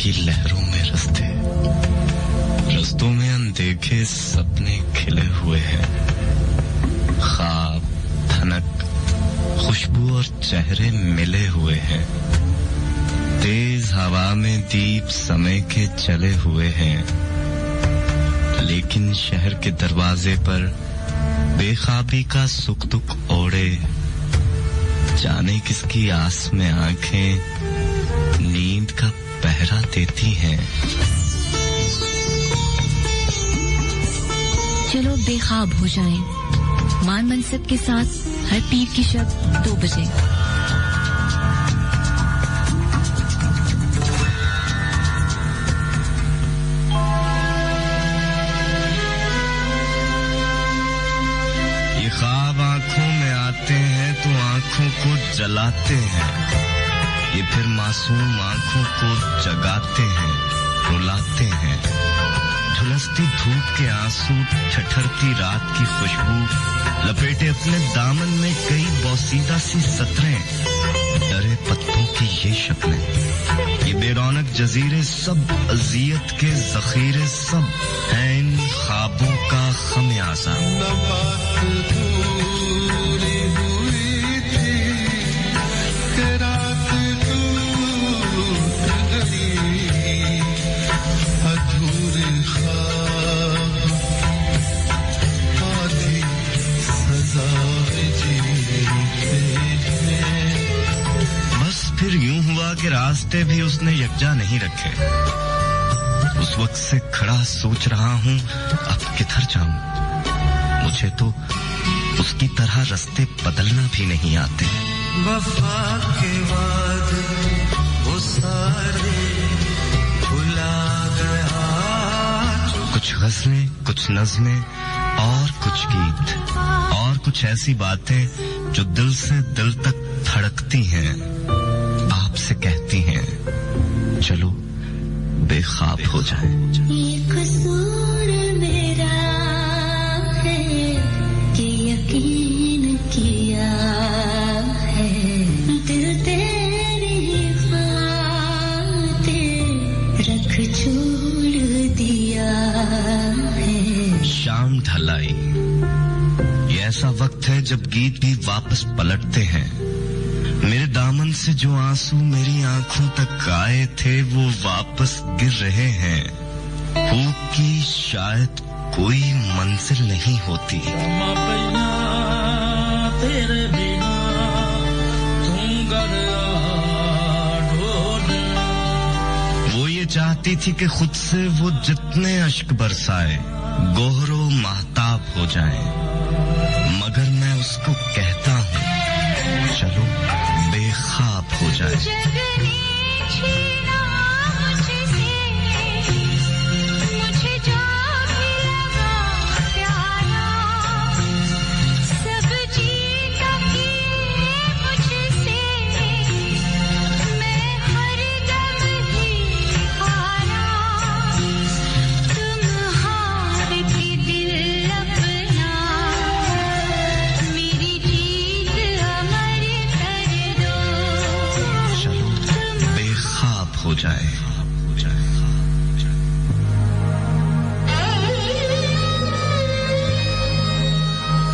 की लहरों में रस्तों में अनदेखे सपने खिले हुए हैं, ख्वाब, धनक, खुशबू और चेहरे मिले हुए हैं, तेज हवा में दीप समय के चले हुए हैं, लेकिन शहर के दरवाजे पर बेख्वाबी का सुख दुख ओढ़े जाने किसकी आस में आंखें नींद का पहरा देती हैं। चलो बेख्वाब हो जाएं, मान मनसब के साथ हर पीर की शब 2 बजे। ये ख्वाब आंखों में आते हैं तो आंखों को जलाते हैं, ये फिर मासूम आंखों को जगाते हैं, रुलाते हैं। झुलसती धूप के आंसू, ठठरती रात की खुशबू, लपेटे अपने दामन में कई बौसीदा सी सतरें, डरे पत्तों की ये शक्लें, ये बेरौनक जजीरे सब अजियत के जखीरे, सब हैं इन ख्वाबों का खमियाजा। फिर यूं हुआ कि रास्ते भी उसने यकजा नहीं रखे। उस वक्त से खड़ा सोच रहा हूं अब किधर जाऊं। मुझे तो उसकी तरह रास्ते बदलना भी नहीं आते। वफा के वादे वो सारे भुला गया। कुछ गज़लें, कुछ नज़्में और कुछ गीत और कुछ ऐसी बातें जो दिल से दिल तक धड़कती हैं, आपसे कहती हैं चलो बेख्वाब हो जाए। ये कसूर मेरा है कि यकीन किया है, दिल तेरी बातें रख छोड़ दिया है। शाम ढलाई, ये ऐसा वक्त है जब गीत भी वापस पलटते हैं। मेरे दामन से जो आंसू मेरी आंखों तक आए थे वो वापस गिर रहे हैं। भूख की शायद कोई मंजिल नहीं होती। तेरे बिना तुम वो ये चाहती थी कि खुद से वो जितने अश्क बरसाए गोहरो महताब हो जाए, मगर मैं उसको कहता हूँ चलो बेख्वाब हो जाए।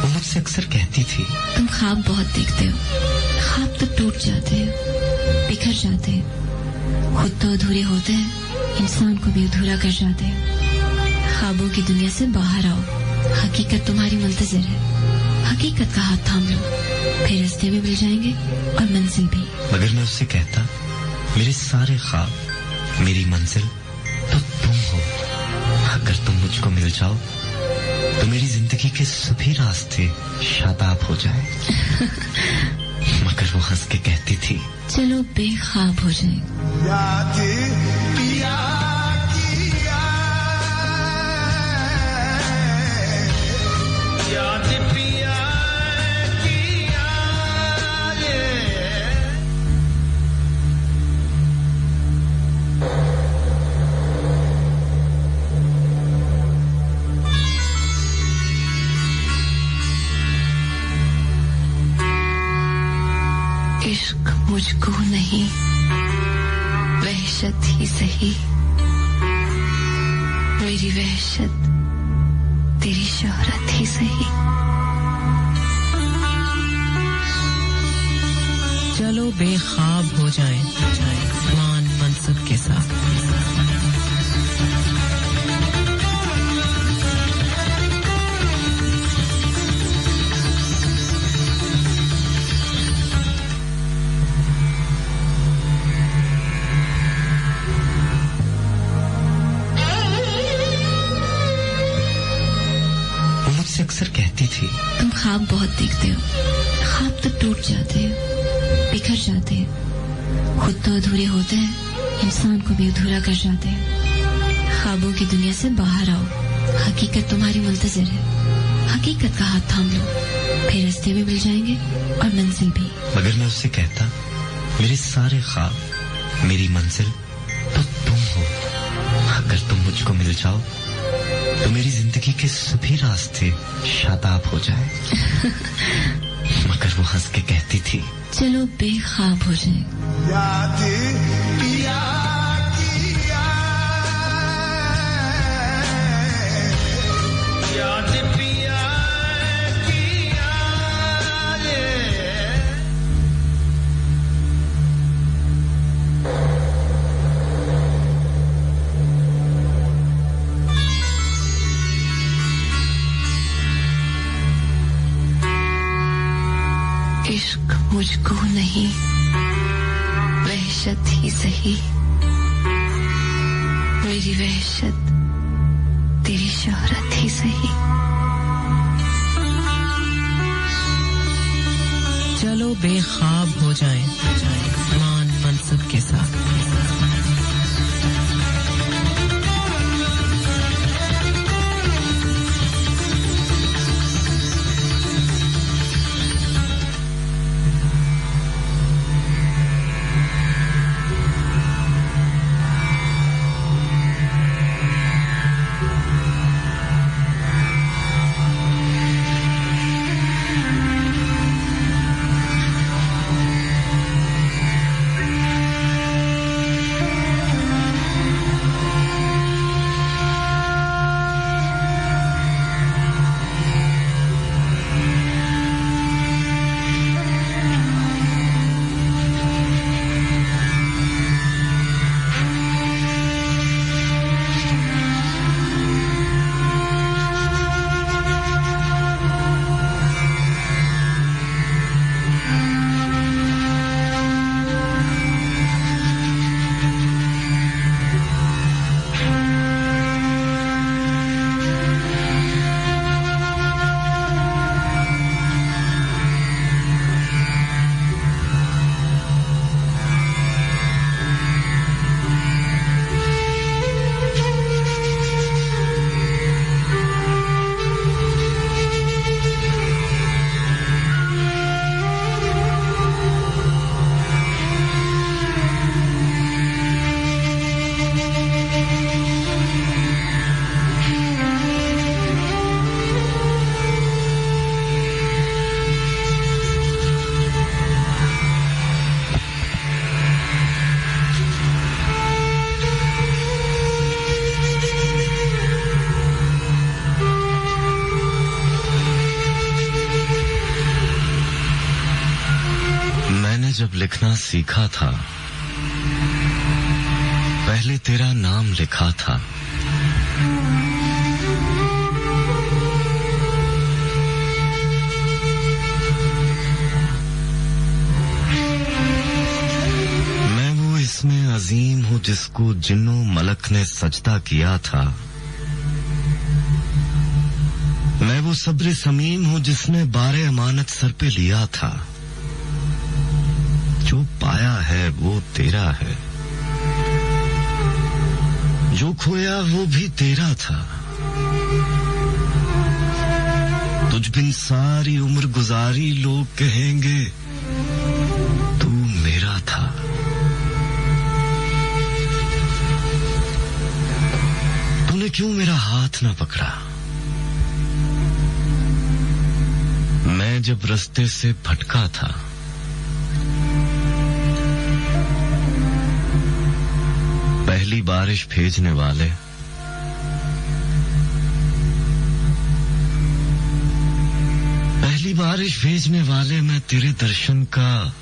वो मुझसे अक्सर कहती थी तुम ख्वाब बहुत देखते हो, ख्वाब तो टूट जाते हैं, बिखर जाते हैं, खुद तो अधूरे होते हैं, इंसान को भी अधूरा कर जाते हैं। ख्वाबों की दुनिया से बाहर आओ, हकीकत तुम्हारी मुंतजिर है, हकीकत का हाथ थाम लो, फिर रास्ते भी मिल जाएंगे और मंजिल भी। मगर मैं उससे कहता मेरे सारे ख्वाब, मेरी मंजिल तो तुम हो। अगर तुम मुझको मिल जाओ तो मेरी जिंदगी के सभी रास्ते शादाब हो जाए। मगर वो हंस के कहती थी चलो बेख्वाब हो जाए। इश्क मुझको नहीं वहशत ही ही सही, मेरी वहशत तेरी शोहरत ही सही। चलो बेख्वाब हो जाएं मान मनसब के साथ। अक्सर कहती थी, तुम ख्वाब बहुत देखते हो, ख्वाब तो टूट जाते हैं, बिखर जाते हैं, खुद तो अधूरे होते हैं, इंसान को भी अधूरा कर जाते हैं। ख्वाबों की दुनिया से बाहर आओ, हकीकत तुम्हारी मुंतजर है, हकीकत का हाथ थाम लो, फिर रास्ते भी मिल जाएंगे और मंजिल भी। मगर मैं उससे कहता, मेरे सारे ख्वाब, मेरी मंजिल तो तुम हो। अगर तुम मुझको मिल जाओ तो मेरी जिंदगी के सभी रास्ते शादाब हो जाए। मगर वो हंस के कहती थी, चलो बेख्वाब हो जाए। याद पिया किया, याद पिया किया ये। इश्क मुझको नहीं, वहशत ही सही, मेरी वहशत तेरी शोहरत ही सही। चलो बेख्वाब हो जाएं मान मनसब के साथ। जब लिखना सीखा था, पहले तेरा नाम लिखा था। मैं वो इसमें अजीम हूँ जिसको जिन्नो मलक ने सजदा किया था। मैं वो सब्र समीम हूँ जिसने बारे अमानत सर पे लिया था। जो पाया है वो तेरा है, जो खोया वो भी तेरा था। तुझ बिन सारी उम्र गुजारी, लोग कहेंगे तू मेरा था। तूने क्यों मेरा हाथ ना पकड़ा? मैं जब रास्ते से भटका था, पहली बारिश भेजने वाले, पहली बारिश भेजने वाले, मैं तेरे दर्शन का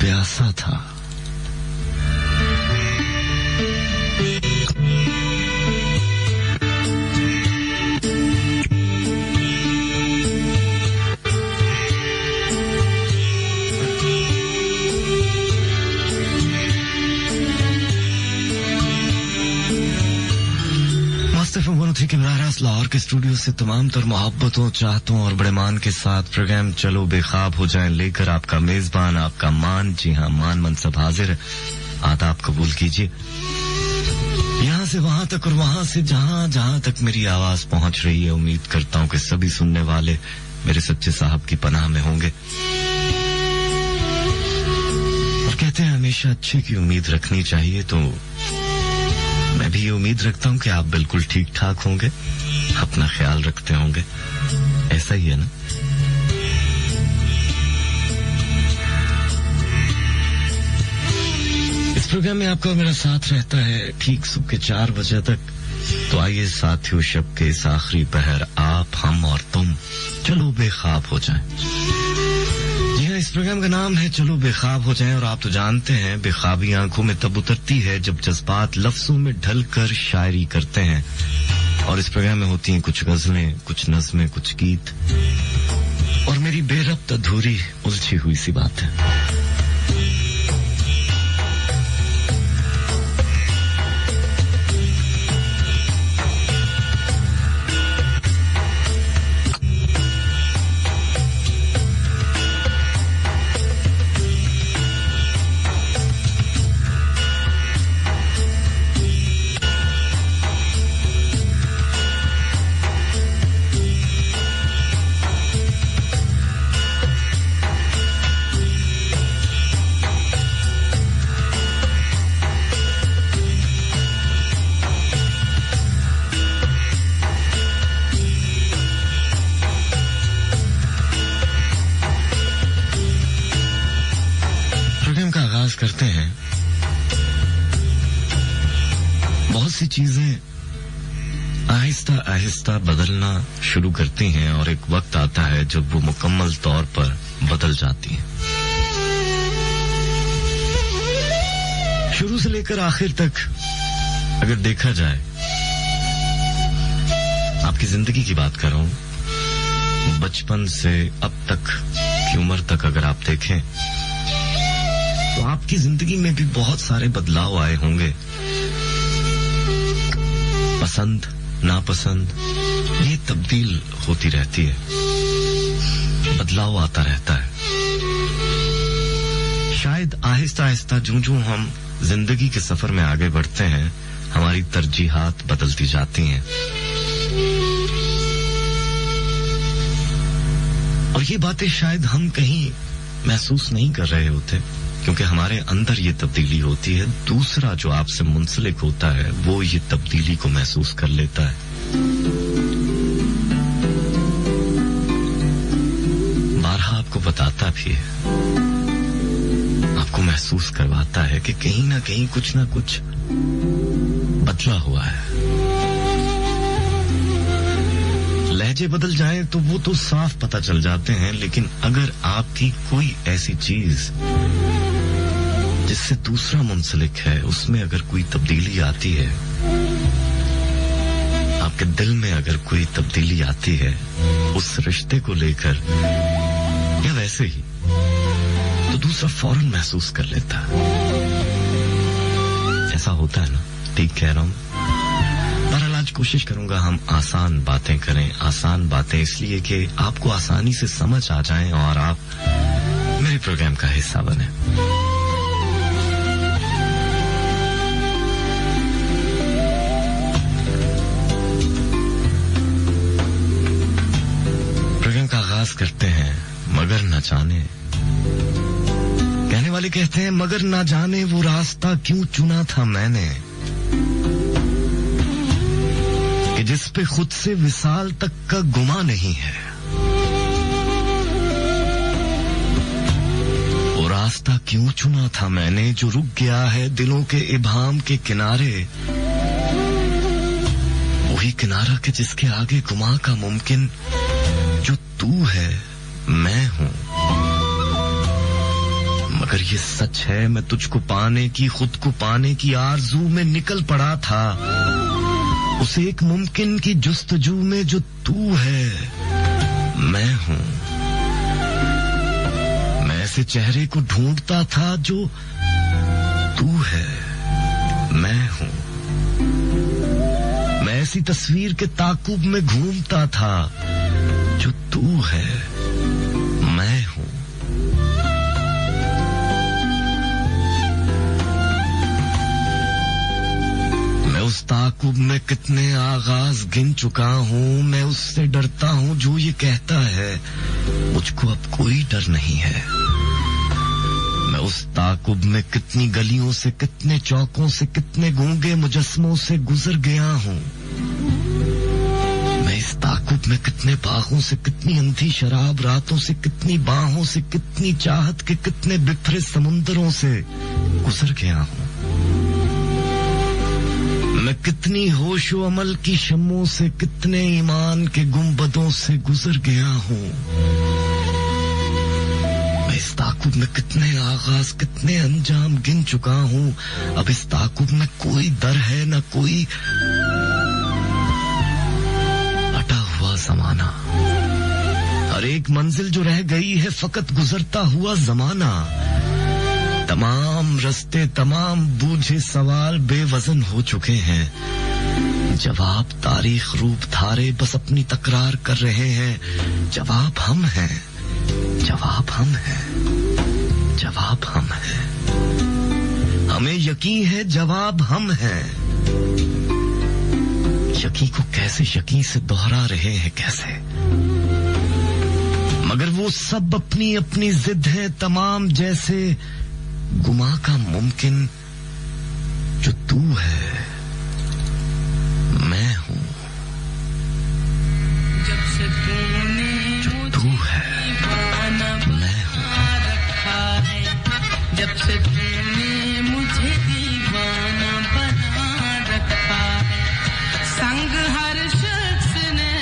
प्यासा था। के बरारास लाहौर के स्टूडियो से तमाम तर मोहब्बतों, चाहतों और बड़े मान के साथ प्रोग्राम चलो बेख्वाब हो जाएं लेकर आपका मेजबान, आपका मान, जी हां मान मनसब हाजिर है। आदाब कबूल कीजिए। यहां से वहां तक और वहां से जहां जहां तक मेरी आवाज पहुंच रही है, उम्मीद करता हूं कि सभी सुनने वाले मेरे सच्चे साहब की पनाह में होंगे। और कहते हैं हमेशा अच्छे की उम्मीद रखनी चाहिए, तो मैं भी ये उम्मीद रखता हूं कि आप बिल्कुल ठीक ठाक होंगे, अपना ख्याल रखते होंगे। ऐसा ही है ना? इस प्रोग्राम में आपका मेरा साथ रहता है ठीक सुबह के 4 बजे तक। तो आइए साथियों, शब के इस आखिरी पहर आप, हम और तुम चलो बेख्वाब हो जाएं। इस प्रोग्राम का नाम है चलो बेख्वाब हो जाएं। और आप तो जानते हैं बेख्वाबी आंखों में तब उतरती है जब जज्बात लफ्जों में ढलकर शायरी करते हैं। और इस प्रोग्राम में होती हैं कुछ गजलें, कुछ नज़में, कुछ गीत और मेरी बेरब्त अधूरी उलझी हुई सी बात है। करते हैं। बहुत सी चीजें आहिस्ता आहिस्ता बदलना शुरू करती हैं और एक वक्त आता है जब वो मुकम्मल तौर पर बदल जाती हैं। शुरू से लेकर आखिर तक अगर देखा जाए, आपकी जिंदगी की बात कर रहा हूं, बचपन से अब तक की उम्र तक अगर आप देखें तो आपकी जिंदगी में भी बहुत सारे बदलाव आए होंगे। पसंद, नापसंद, ये तब्दील होती रहती है, बदलाव आता रहता है। शायद आहिस्ता आहिस्ता जूं-जूं हम जिंदगी के सफर में आगे बढ़ते हैं, हमारी तरजीहात बदलती जाती हैं। और ये बातें शायद हम कहीं महसूस नहीं कर रहे होते, क्योंकि हमारे अंदर ये तब्दीली होती है। दूसरा जो आपसे मुंसलिक होता है वो ये तब्दीली को महसूस कर लेता है। बारहा आपको बताता भी है, आपको महसूस करवाता है कि कहीं ना कहीं कुछ ना कुछ बदला हुआ है। लहजे बदल जाएं तो वो तो साफ पता चल जाते हैं, लेकिन अगर आपकी कोई ऐसी चीज जिससे दूसरा मुंसलिक है, उसमें अगर कोई तब्दीली आती है, आपके दिल में अगर कोई तब्दीली आती है उस रिश्ते को लेकर या वैसे ही, तो दूसरा फौरन महसूस कर लेता है। ऐसा होता है ना? ठीक कह रहा हूं। बहरहाल आज कोशिश करूंगा हम आसान बातें करें। आसान बातें इसलिए कि आपको आसानी से समझ आ जाएं और आप मेरे प्रोग्राम का हिस्सा बने। करते हैं मगर न जाने, कहने वाले कहते हैं मगर न जाने वो रास्ता क्यों चुना था मैंने, कि जिस पे खुद से विसाल तक का गुमा नहीं है। वो रास्ता क्यों चुना था मैंने जो रुक गया है दिलों के इबाम के किनारे, वही किनारा के जिसके आगे गुमा का मुमकिन, जो तू है मैं हूं। मगर ये सच है मैं तुझको पाने की, खुद को पाने की आरज़ू में निकल पड़ा था, उस एक मुमकिन की जुस्तजू में जो तू है मैं हूं। मैं ऐसे चेहरे को ढूंढता था जो तू है मैं हूं। मैं ऐसी तस्वीर के ताकुब में घूमता था जो तू है मैं हूं। मैं उस ताकुब में कितने आगाज गिन चुका हूं, मैं उससे डरता हूं जो ये कहता है मुझको अब कोई डर नहीं है। मैं उस ताकुब में कितनी गलियों से, कितने चौकों से, कितने गूंगे मुजस्मों से गुजर गया हूं। मैं इस ताकुब में कितने बागों से, कितनी अंधी शराब रातों से, कितनी बाहों से, कितनी चाहत के कितने बिखरे समुंदरों से गुजर गया हूं। मैं कितनी होशो अमल की शम्मों से, कितने ईमान के गुंबदों से गुजर गया हूं। मैं इस ताकुब में कितने आगाज, कितने अंजाम गिन चुका हूं। अब इस ताकुब में कोई दर है न कोई अटा हुआ जमाना। हर एक मंजिल जो रह गई है फकत गुजरता हुआ जमाना। तमाम रास्ते, तमाम बूझे सवाल बेवजन हो चुके हैं। जवाब तारीख रूप धारे बस अपनी तकरार कर रहे हैं। जवाब हम हैं, जवाब हम हैं, जवाब हम हैं। हमें यकीन है जवाब हम हैं। यकीन को कैसे यकीन से दोहरा रहे हैं कैसे, मगर वो सब अपनी अपनी जिद है तमाम, जैसे गुमा का मुमकिन जो तू है मैं हूं। जब से तूने जो तू है मैं हूं। रखा है, जब से तूने मुझे दीवाना बना रखा है। संग हर शख्स ने,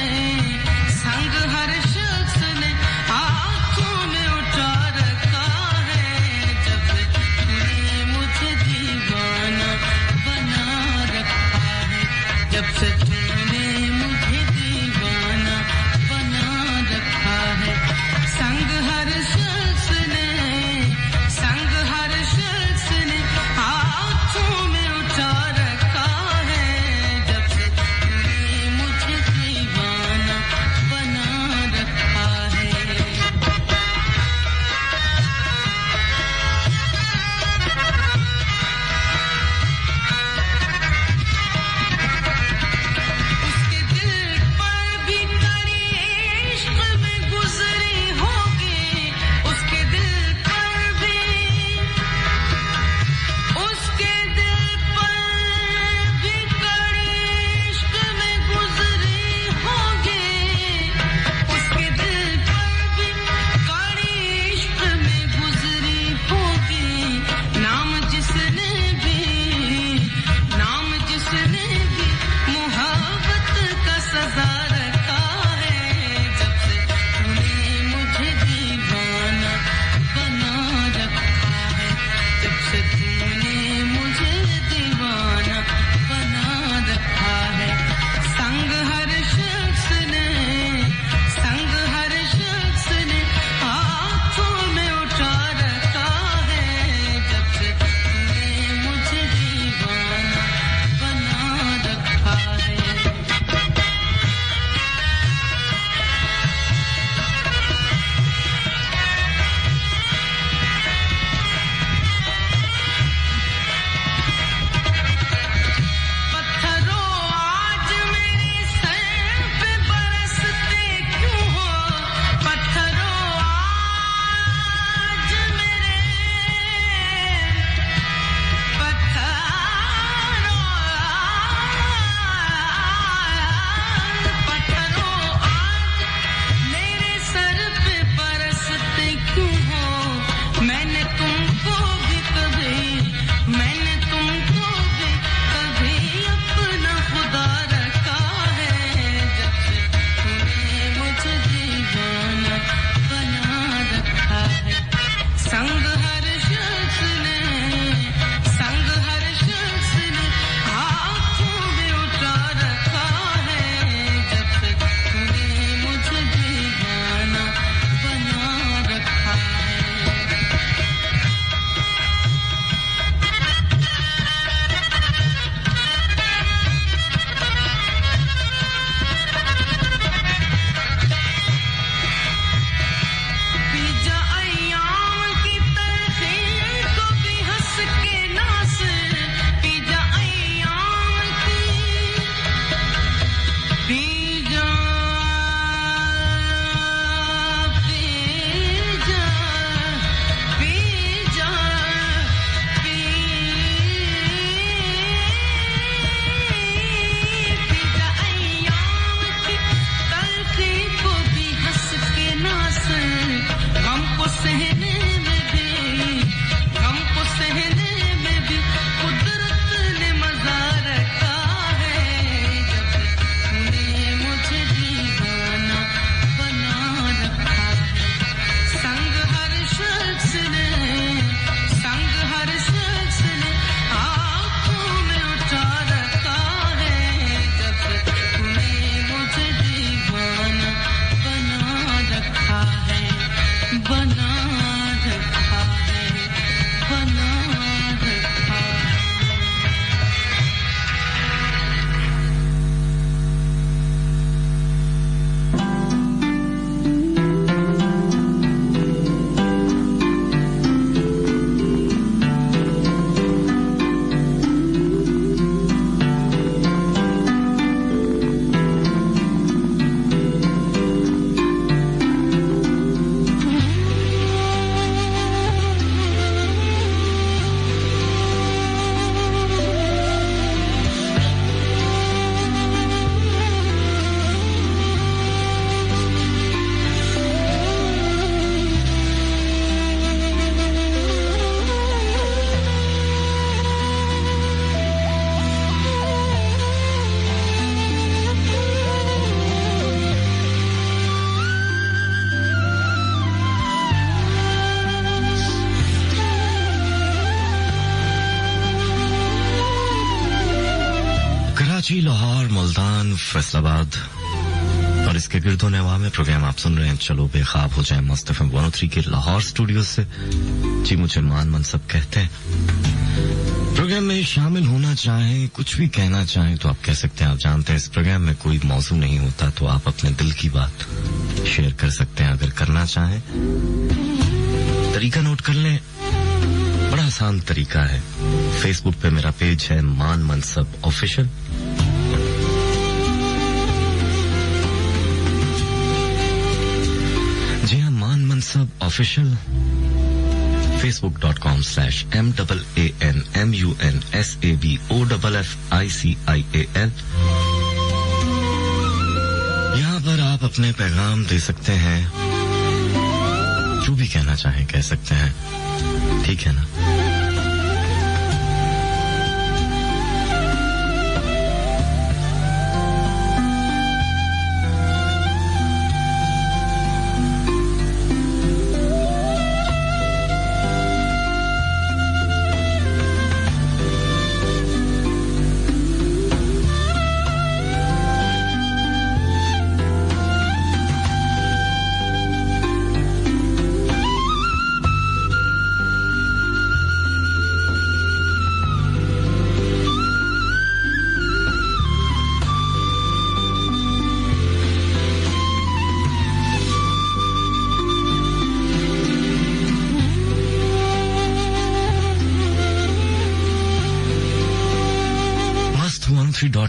संग हर शख्स ने आंखों में उठा रखा है। जब से तूने मुझे दीवाना बना रखा है, जब से तूने मुझे दीवाना बना रखा है। संग हर शख्स ने, संग हर शख्स ने आंखों में उठा रखा है। जब से तूने मुझे दीवाना बना रखा है। मुल्तान, फैसलाबाद और इसके गिर्दो नवा में प्रोग्राम आप सुन रहे हैं। चलो बेख्वाब हो जाए मस्त एफएम 103 के लाहौर स्टूडियो से। जी मुझे मान मनसब कहते हैं। प्रोग्राम में शामिल होना चाहें, कुछ भी कहना चाहें तो आप कह सकते हैं। आप जानते हैं इस प्रोग्राम में कोई मौजू नहीं होता, तो आप अपने दिल की बात शेयर कर सकते हैं अगर करना चाहें। तरीका नोट कर लें, बड़ा आसान तरीका है। फेसबुक पे मेरा पेज है मान मनसब ऑफिशियल। जी हाँ, मान मनसब ऑफिशियल। facebook.com/MANMUNSABOFFICIAL। यहाँ पर आप अपने पैगाम दे सकते हैं, जो भी कहना चाहें कह सकते हैं, ठीक है ना?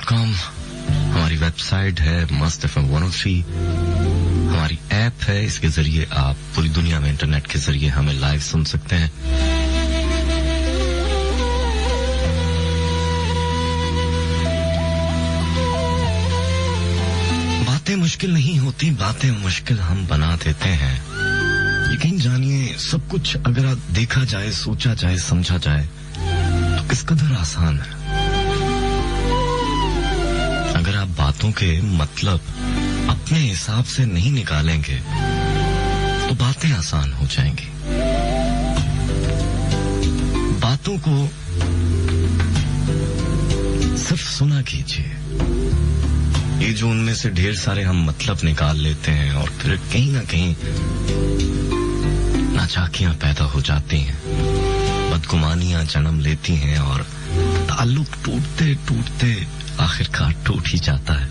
.com हमारी वेबसाइट है, मस्त FM 103 हमारी ऐप है। इसके जरिए आप पूरी दुनिया में इंटरनेट के जरिए हमें लाइव सुन सकते हैं। बातें मुश्किल नहीं होती, बातें मुश्किल हम बना देते हैं। यकीन जानिए, सब कुछ अगर देखा जाए, सोचा जाए, समझा जाए तो किस कदर आसान है। अगर आप बातों के मतलब अपने हिसाब से नहीं निकालेंगे तो बातें आसान हो जाएंगी। बातों को सिर्फ सुना कीजिए। ये जो उनमें से ढेर सारे हम मतलब निकाल लेते हैं और फिर कहीं ना कहीं नाचाकियां पैदा हो जाती हैं, बदगुमानियां जन्म लेती हैं और ताल्लुक टूटते टूटते आखिरकार टूट ही जाता है।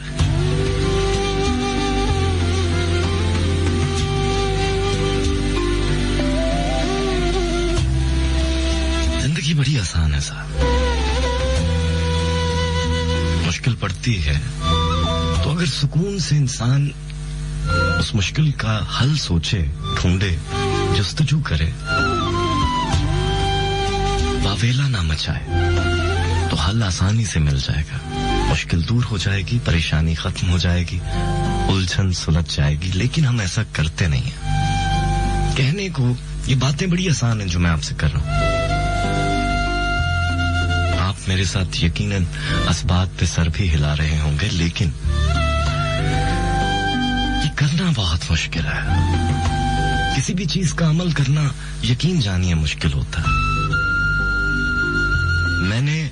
जिंदगी बड़ी आसान है साहब। मुश्किल पड़ती है तो अगर सुकून से इंसान उस मुश्किल का हल सोचे, ढूंढे, जस्तजू करे, बावेला ना मचाए तो हल आसानी से मिल जाएगा। मुश्किल दूर हो जाएगी, परेशानी खत्म हो जाएगी, उलझन सुलझ जाएगी। लेकिन हम ऐसा करते नहीं हैं। कहने को ये बातें बड़ी आसान हैं जो मैं आपसे कर रहा हूं। आप मेरे साथ यकीनन इस बात पे सर भी हिला रहे होंगे, लेकिन ये करना बहुत मुश्किल है। किसी भी चीज का अमल करना यकीन जानिए मुश्किल होता है। मैंने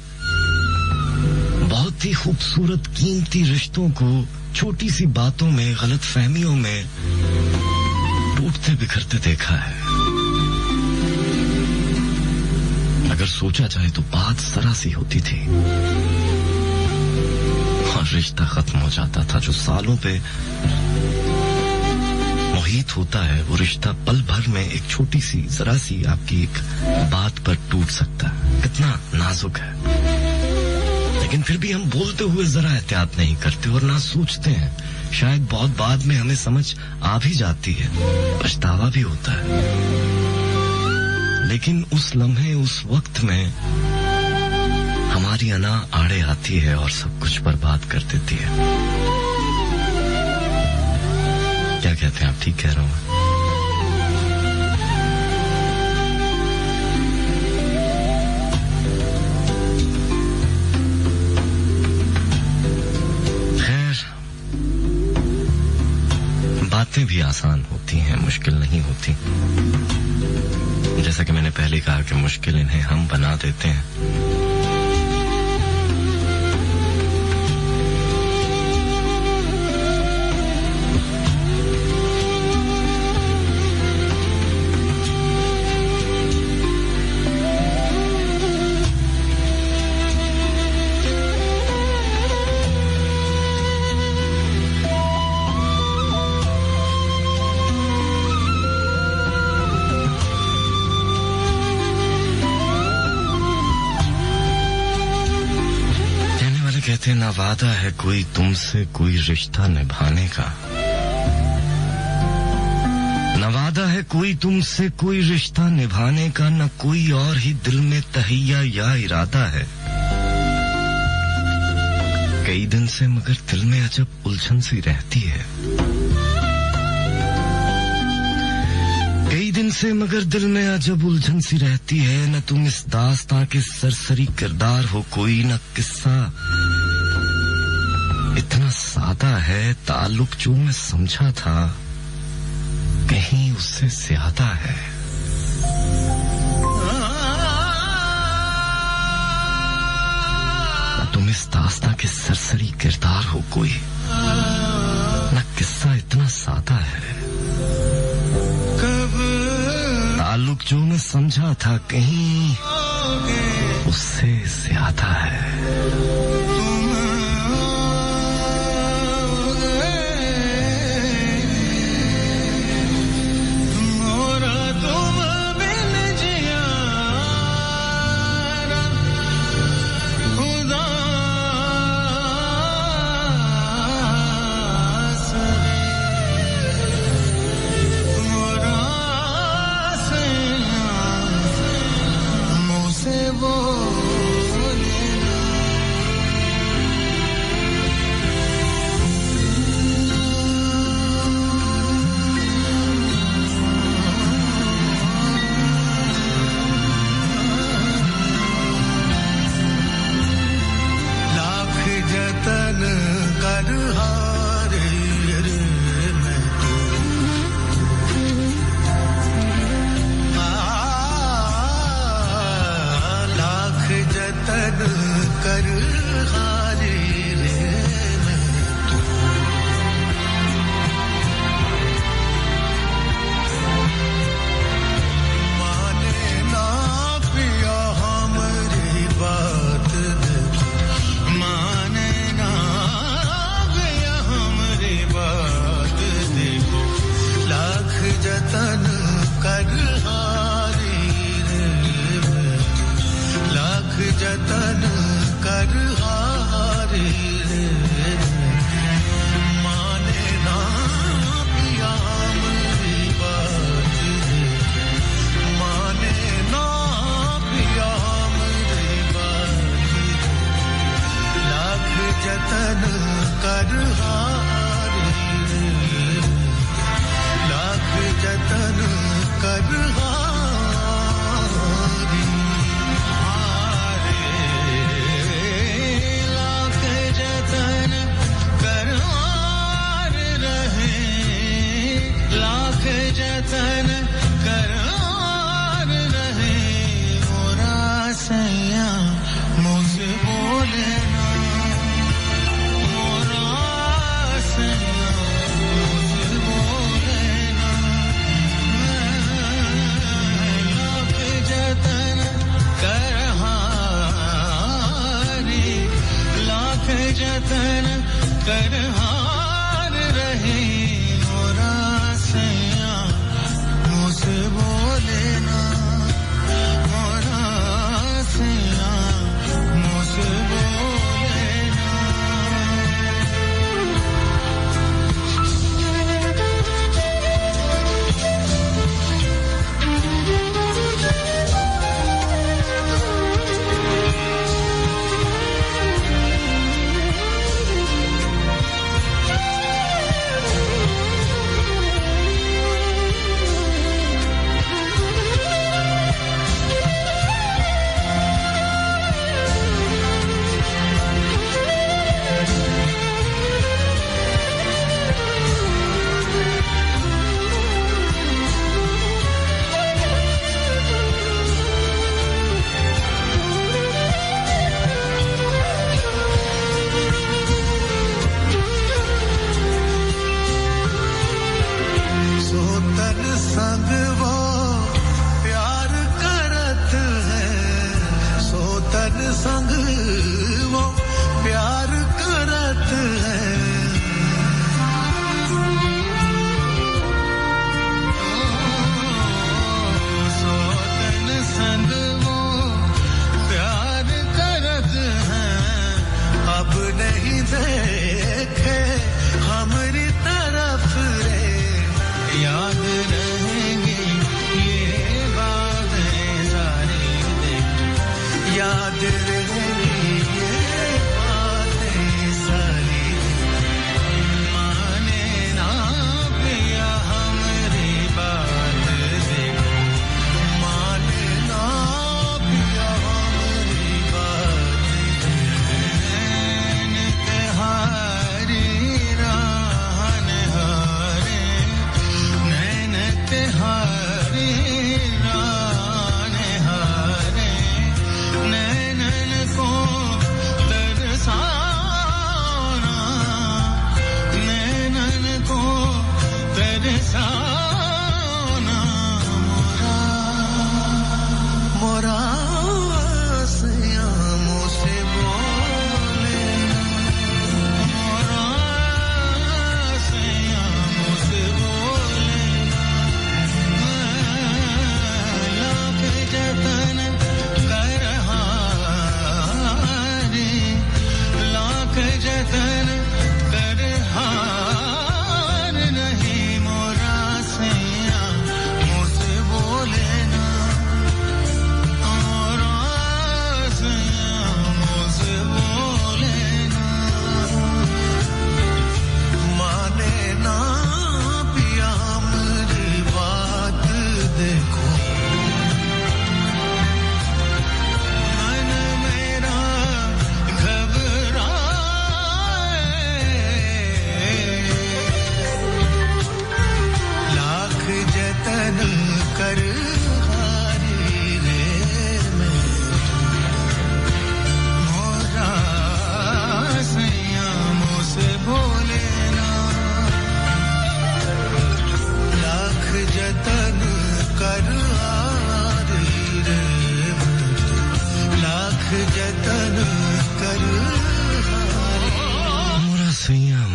बहुत ही खूबसूरत कीमती रिश्तों को छोटी सी बातों में, गलत फहमियों में टूटते बिखरते देखा है। अगर सोचा जाए तो बात जरा सी होती थी और रिश्ता खत्म हो जाता था। जो सालों पे मुहीत होता है, वो रिश्ता पल भर में एक छोटी सी जरा सी आपकी एक बात पर टूट सकता है। कितना नाजुक है। लेकिन फिर भी हम बोलते हुए जरा एहतियात नहीं करते और ना सोचते हैं। शायद बहुत बाद में हमें समझ आ भी जाती है, पछतावा भी होता है। लेकिन उस लम्हे, उस वक्त में हमारी अना आड़े आती है और सब कुछ बर्बाद कर देती है। क्या कहते हैं आप? ठीक कह रहा हूं। बातें भी आसान होती हैं, मुश्किल नहीं होती। जैसा कि मैंने पहले कहा कि मुश्किल इन्हें हम बना देते हैं। के ना वादा है कोई तुमसे कोई रिश्ता निभाने का, न वादा है कोई तुमसे कोई रिश्ता निभाने का, न कोई और ही दिल में तहैया या इरादा है। कई दिन से मगर दिल में अजब उलझन सी रहती है, कई दिन से मगर दिल में अजब उलझन सी रहती है। न तुम इस दास्तां के सरसरी किरदार हो कोई, न किस्सा इतना सादा है, ताल्लुक जो मैं समझा था कहीं उससे ज्यादा है। न तुम इस दास्तां के सरसरी किरदार हो कोई, न किस्सा इतना सादा है, ताल्लुक जो मैं समझा था कहीं उससे ज्यादा है।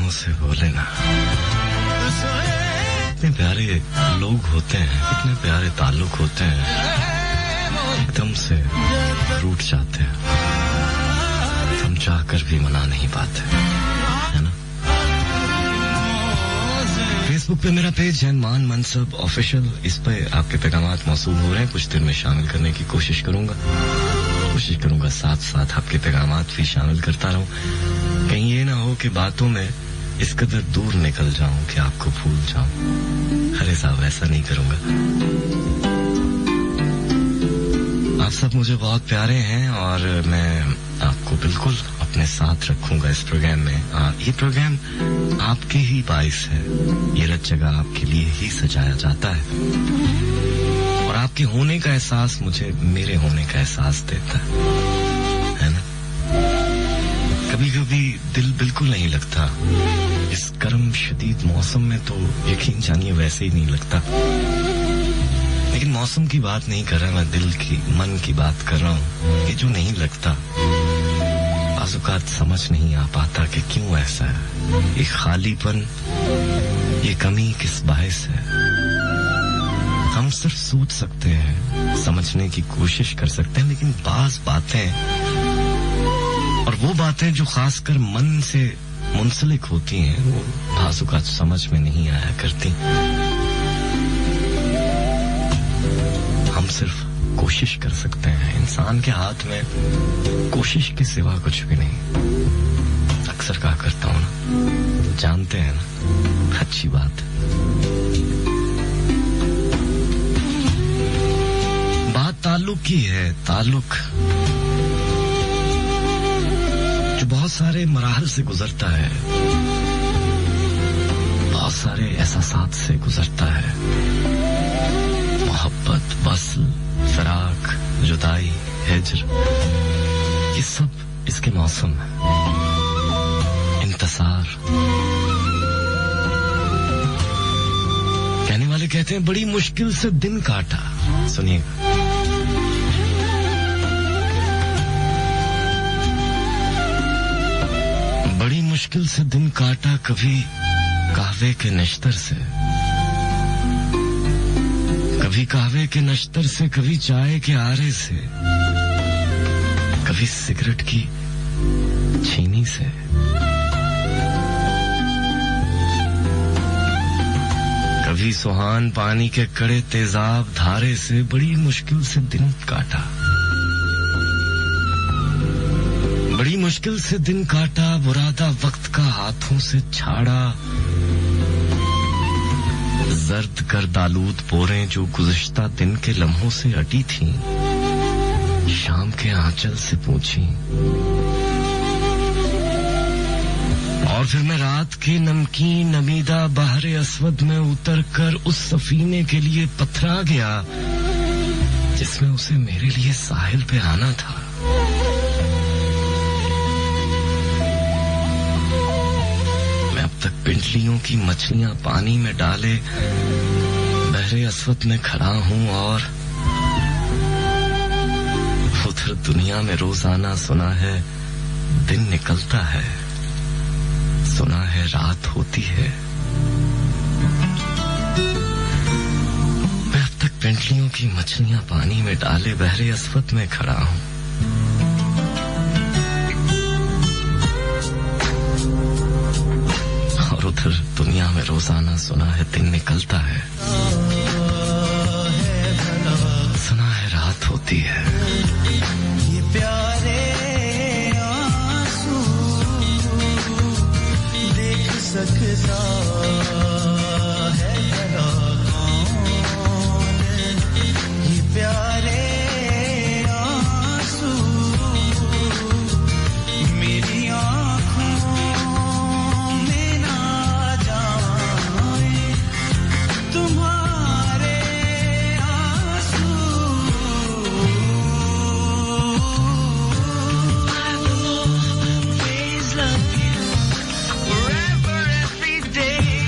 मुंह से बोले ना। इतने प्यारे लोग होते हैं, इतने प्यारे ताल्लुक होते हैं, एकदम से रूठ जाते हैं, हम चाहकर भी मना नहीं पाते, है ना। फेसबुक पे मेरा पेज है मान मनसब ऑफिशियल, इस पे आपके पैगामात मौसूल हो रहे हैं, कुछ देर में शामिल करने की कोशिश करूंगा, साथ साथ आपके पैगामात भी शामिल करता रहूं, कहीं ये ना हो कि बातों में इस कदर दूर निकल जाऊं कि आपको भूल जाऊं। अरे साहब, ऐसा नहीं करूंगा। आप सब मुझे बहुत प्यारे हैं और मैं आपको बिल्कुल अपने साथ रखूंगा इस प्रोग्राम में। ये प्रोग्राम आपके ही बाइस है, ये रत जगह आपके लिए ही सजाया जाता है और आपके होने का एहसास मुझे मेरे होने का एहसास देता है ना। कभी कभी दिल बिल्कुल नहीं लगता, इस गर्म शदीद मौसम में तो यकीन जानिए वैसे ही नहीं लगता। लेकिन मौसम की बात नहीं कर रहा मैं, दिल की मन की बात कर रहा हूँ। ये जो नहीं लगता, आज़ुकात समझ नहीं आ पाता कि क्यों ऐसा है, ये खालीपन, ये कमी किस बायस है। हम सिर्फ सोच सकते हैं, समझने की कोशिश कर सकते हैं, लेकिन बाज बातें, और वो बातें जो खासकर मन से मुंसलिक होती हैं, वो आज़ुकात समझ में नहीं आया करती। हम सिर्फ कोशिश कर सकते हैं, इंसान के हाथ में कोशिश के सिवा कुछ भी नहीं। अक्सर कहा करता हूं ना, जानते हैं ना, अच्छी बात है। बात ताल्लुक की है, ताल्लुक जो बहुत सारे मराहल से गुजरता है, बहुत सारे एहसासात से गुजरता है। मोहब्बत, वस्ल, फराक, जुदाई, हिज्र, ये सब इसके मौसम है। इंतजार, कहने वाले कहते हैं बड़ी मुश्किल से दिन काटा। सुनिएगा, बड़ी मुश्किल से दिन काटा, कभी कहवे के नश्तर से, कभी कहवे के नश्तर से, कभी चाय के आरे से, कभी सिगरेट की छीनी से, कभी सुहान पानी के कड़े तेजाब धारे से। बड़ी मुश्किल से दिन काटा, बड़ी मुश्किल से दिन काटा, बुरादा वक्त का हाथों से छाड़ा। जर्द गर्दालूद पोरें जो गुज़िश्ता दिन के लम्हों से अटी थीं, शाम के आंचल से पूछी। और फिर मैं रात के नमकीन नमीदा बहरे अस्वद में उतर कर उस सफीने के लिए पथरा गया जिसमें उसे मेरे लिए साहिल पे आना था। तक पिंडलियों की मछलियां पानी में डाले बहरे अस्वद में खड़ा हूं और उधर दुनिया में रोजाना सुना है दिन निकलता है, सुना है रात होती है। मैं अब तक पिंडलियों की मछलियां पानी में डाले बहरे अस्वद में खड़ा हूं, उधर दुनिया में रोजाना सुना है दिन निकलता है, सुना है रात होती है। ये प्यारे आंसू देख सकता है भला कौन, ये प्यारे आंसू मेरी Forever, every day.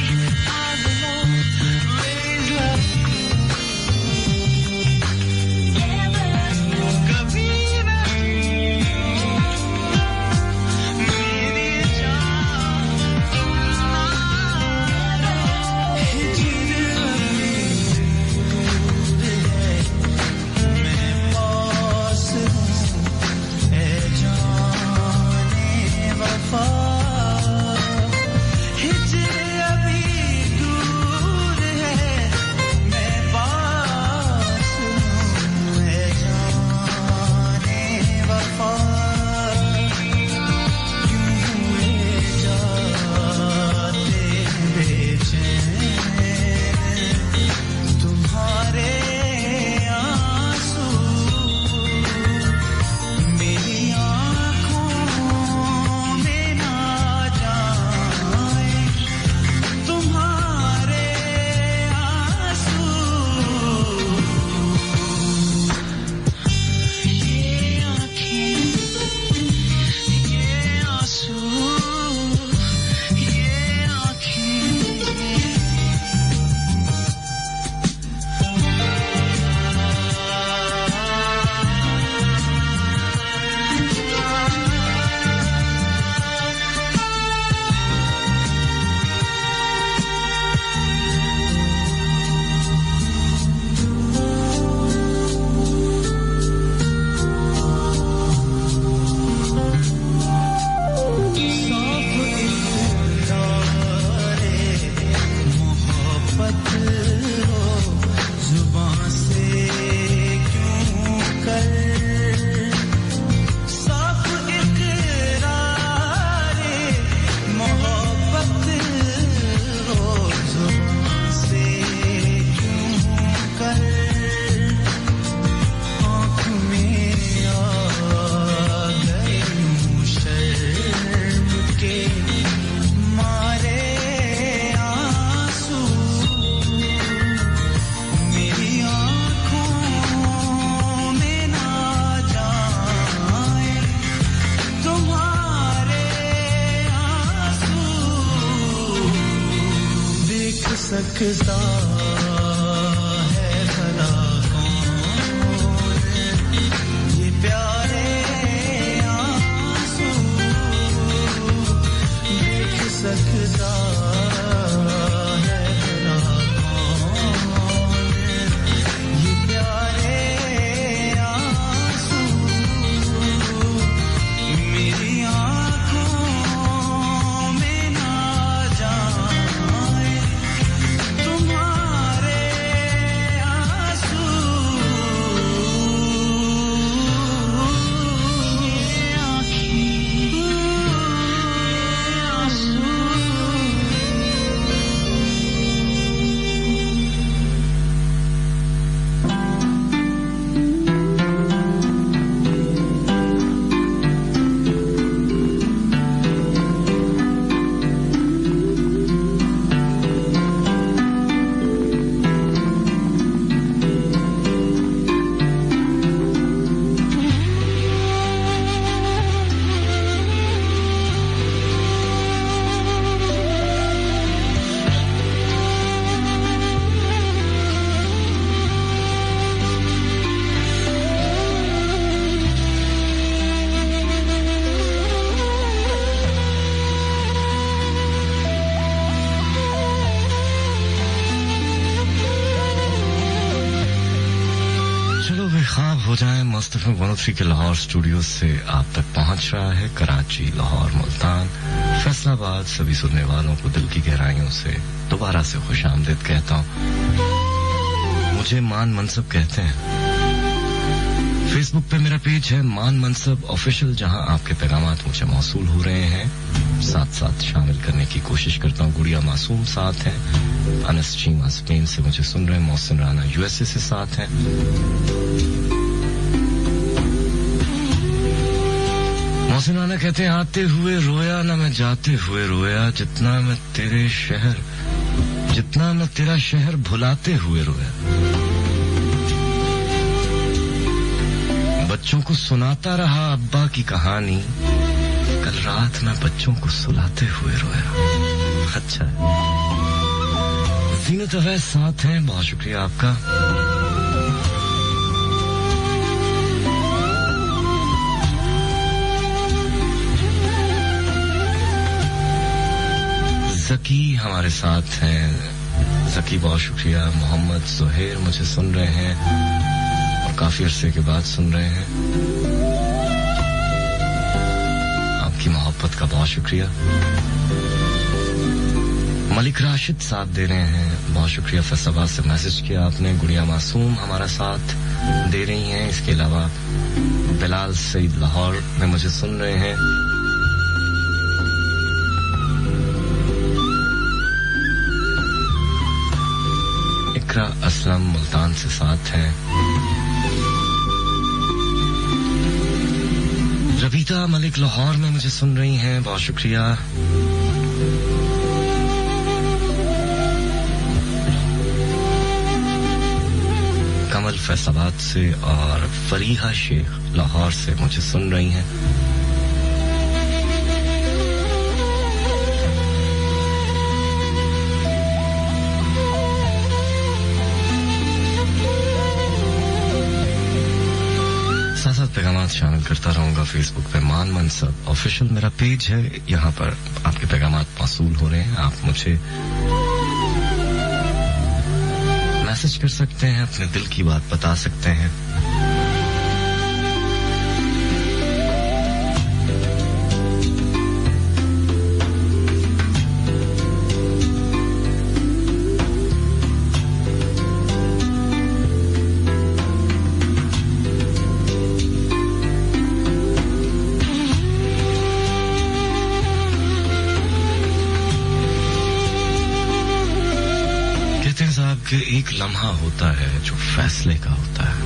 सकता है भला कौन ये प्यारे आंसू देख सकता है भला कौन ये प्यारे आंसू मेरी आंखों में ना जाए तुम्हारे आंसू ये आँखें आंसू ख्वाब हो जाए मुस्तफा 103 के लाहौर स्टूडियो से आप तक पहुंच रहा है कराची, लाहौर, मुल्तान, फैसलाबाद सभी सुनने वालों को दिल की गहराइयों से दोबारा से खुशामदीद कहता हूं। मुझे मान मनसब कहते हैं। फेसबुक पे मेरा पेज है मान मनसब ऑफिशियल, जहां आपके पैगामात मुझे मौसूल हो रहे हैं। साथ साथ शामिल करने की कोशिश करता हूं। गुड़िया मासूम साथ है, अनस चीमा स्पेन से मुझे सुन रहे हैं, मोहसिन राना यूएसए से साथ है। मोहसिन राना कहते हैं आते हुए रोया ना मैं जाते हुए रोया, जितना मैं तेरा शहर भुलाते हुए रोया। बच्चों को सुनाता रहा अब्बा की कहानी, कल रात मैं बच्चों को सुलाते हुए रोया। अच्छा, ज़ीनत अवैस साथ हैं, बहुत शुक्रिया आपका। ज़की हमारे साथ हैं, ज़की बहुत शुक्रिया। मोहम्मद सुहेर मुझे सुन रहे हैं और काफी अरसे के बाद सुन रहे हैं। आपकी मोहब्बत का बहुत शुक्रिया। मलिक राशिद साथ दे रहे हैं, बहुत शुक्रिया। फैसलाबाद से मैसेज किया आपने। गुड़िया मासूम हमारा साथ दे रही हैं। इसके अलावा बिलाल सईद लाहौर में मुझे सुन रहे हैं। इकरा असलम मुल्तान से साथ हैं। रबीता मलिक लाहौर में मुझे सुन रही हैं, बहुत शुक्रिया। कमल फैसलाबाद से और फरीहा शेख लाहौर से मुझे सुन रही हैं। साथ पैगामात शामिल करता रहूंगा। फेसबुक पे मान मनसब ऑफिशियल मेरा पेज है, यहाँ पर आपके पैगामात मौसूल हो रहे हैं। आप मुझे मैसेज कर सकते हैं, अपने दिल की बात बता सकते हैं। कि एक लम्हा होता है जो फैसले का होता है,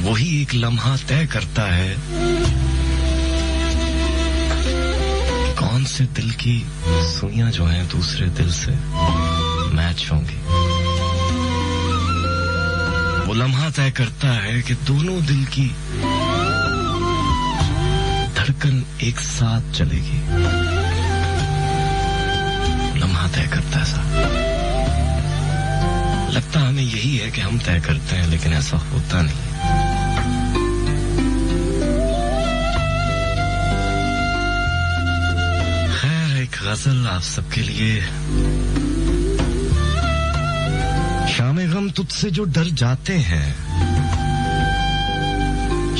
वही एक लम्हा तय करता है कि कौन से दिल की सुइयां जो हैं दूसरे दिल से मैच होंगी। वो लम्हा तय करता है कि दोनों दिल की धड़कन एक साथ चलेगी। लम्हा तय करता है हम तय करते हैं, लेकिन ऐसा होता नहीं। खैर, एक गजल आप सबके लिए। शामे गम तुझसे जो डर जाते हैं,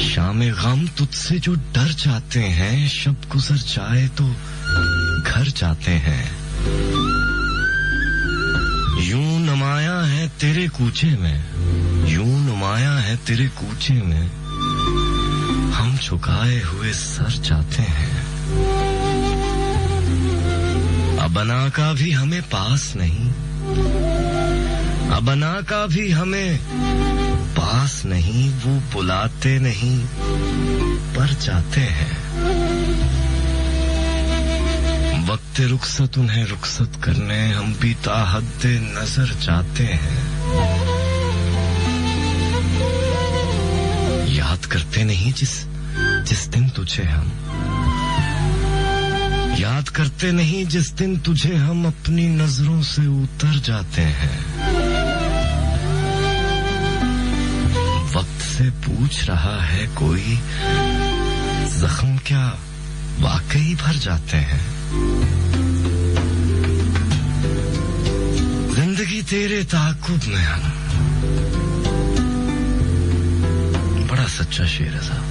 शामे गम तुझसे जो डर जाते हैं, शब गुजर जाए तो घर जाते हैं। यूं नुमाया है तेरे कूचे में, यूं नुमाया है तेरे कूचे में, हम झुकाए हुए सर जाते हैं। अबना का भी हमें पास नहीं, अबना का भी हमें पास नहीं, वो बुलाते नहीं पर जाते हैं। वक्त रुखसत उन्हें रुखसत करने, हम भी ताहद्दे नजर जाते हैं। याद करते नहीं जिस दिन तुझे हम, याद करते नहीं जिस दिन तुझे हम, अपनी नजरों से उतर जाते हैं। वक्त से पूछ रहा है कोई, जख्म क्या वाकई भर जाते हैं। जिंदगी तेरे ताकुब में हम, बड़ा सच्चा शेर है साहब।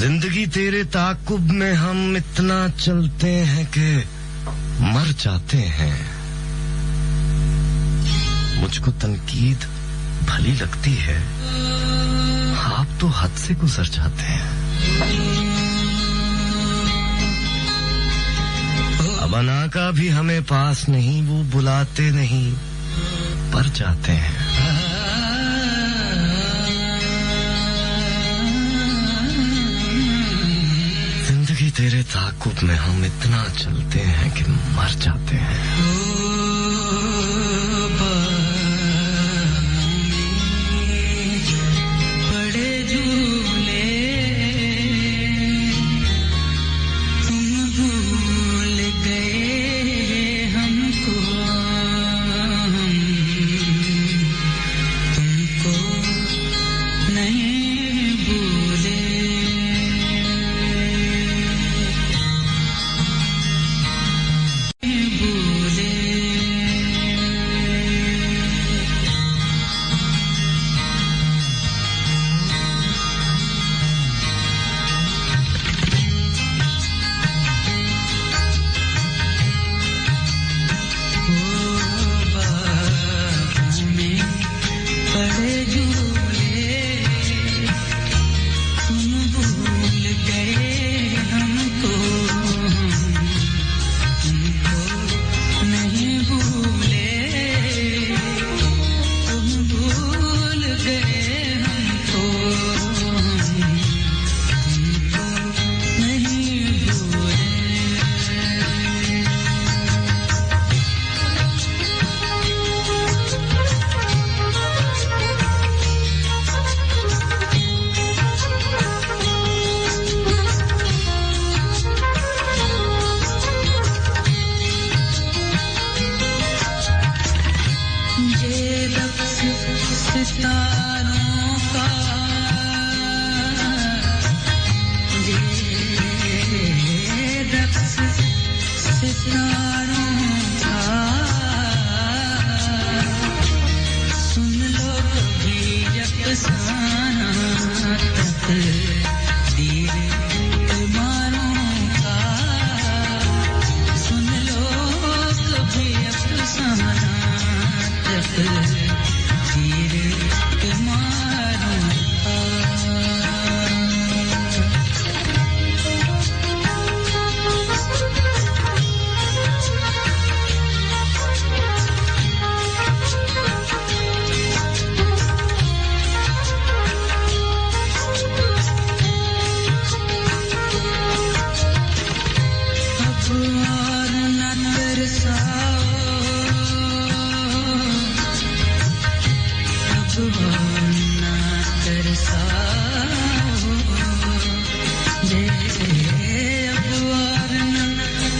जिंदगी तेरे ताकुब में हम इतना चलते हैं कि मर जाते हैं। मुझको तनकीद भली लगती है, आप तो हद से गुजर जाते हैं। अबना का भी हमें पास नहीं, वो बुलाते नहीं पर जाते हैं। जिंदगी तेरे ताकुब में हम इतना चलते हैं कि मर जाते हैं।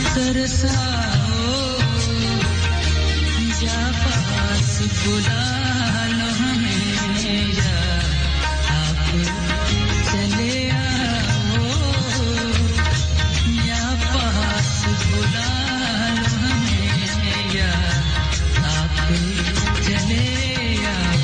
तरसाओ जा पास बुला लो हमें या आप चले आओ या पास बुला लो हमें या आप चले आओ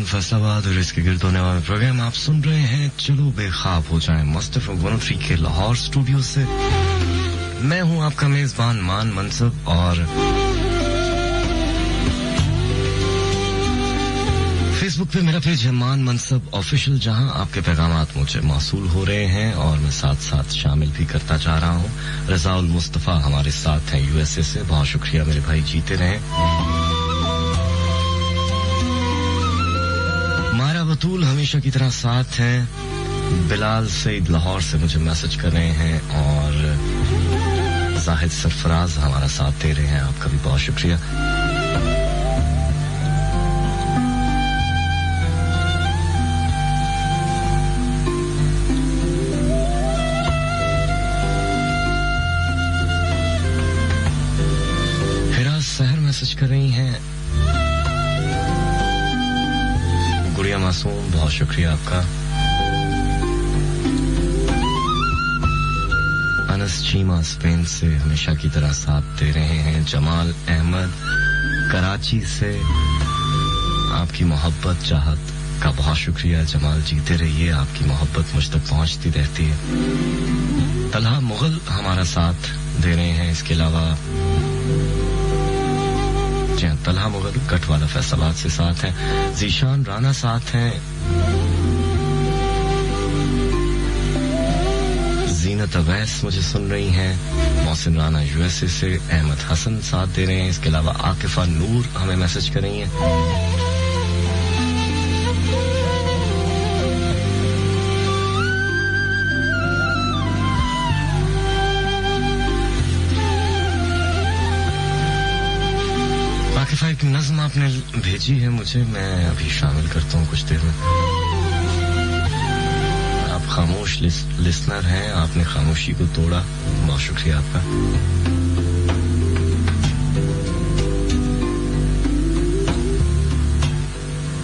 फैसलाबाद और इसके गिर्द होने वाले प्रोग्राम आप सुन रहे हैं चलो बेखाब हो जाएं मस्त एफएम 103 के लाहौर स्टूडियो से। मैं हूं आपका मेजबान मान मनसब और फेसबुक पे मेरा पेज है मान मनसब ऑफिशियल, जहां आपके पैगामात मुझे मौसूल हो रहे हैं और मैं साथ साथ शामिल भी करता जा रहा हूं। रजाउल मुस्तफा हमारे साथ हैं यूएसए से, बहुत शुक्रिया मेरे भाई, जीते रहें। बतूल हमेशा की तरह साथ हैं। बिलाल सईद लाहौर से मुझे मैसेज कर रहे हैं और जाहिद सरफराज हमारा साथ दे रहे हैं, आपका भी बहुत शुक्रिया। कर रही हैं गुड़िया मासूम, बहुत शुक्रिया आपका। अनस चीमा स्पेन से हमेशा की तरह साथ दे रहे हैं। जमाल अहमद कराची से आपकी मोहब्बत चाहत का बहुत शुक्रिया जमाल, जीते रहिए, आपकी मोहब्बत मुझ तक पहुंचती रहती है। तलहा मुगल हमारा साथ दे रहे हैं। इसके अलावा जी तलहा मुगल गढ़वाला फैसलाबाद से साथ हैं। जीशान राना साथ हैं। जीनत अवैस मुझे सुन रही हैं। मोहसिन राना यूएसए से। अहमद हसन साथ दे रहे हैं। इसके अलावा आकिफा नूर हमें मैसेज कर रही हैं। आकिफा एक नज्म आपने भेजी है मुझे, मैं अभी शामिल करता हूँ कुछ देर में। आप खामोश लिसनर हैं, आपने खामोशी को तोड़ा, बहुत शुक्रिया आपका।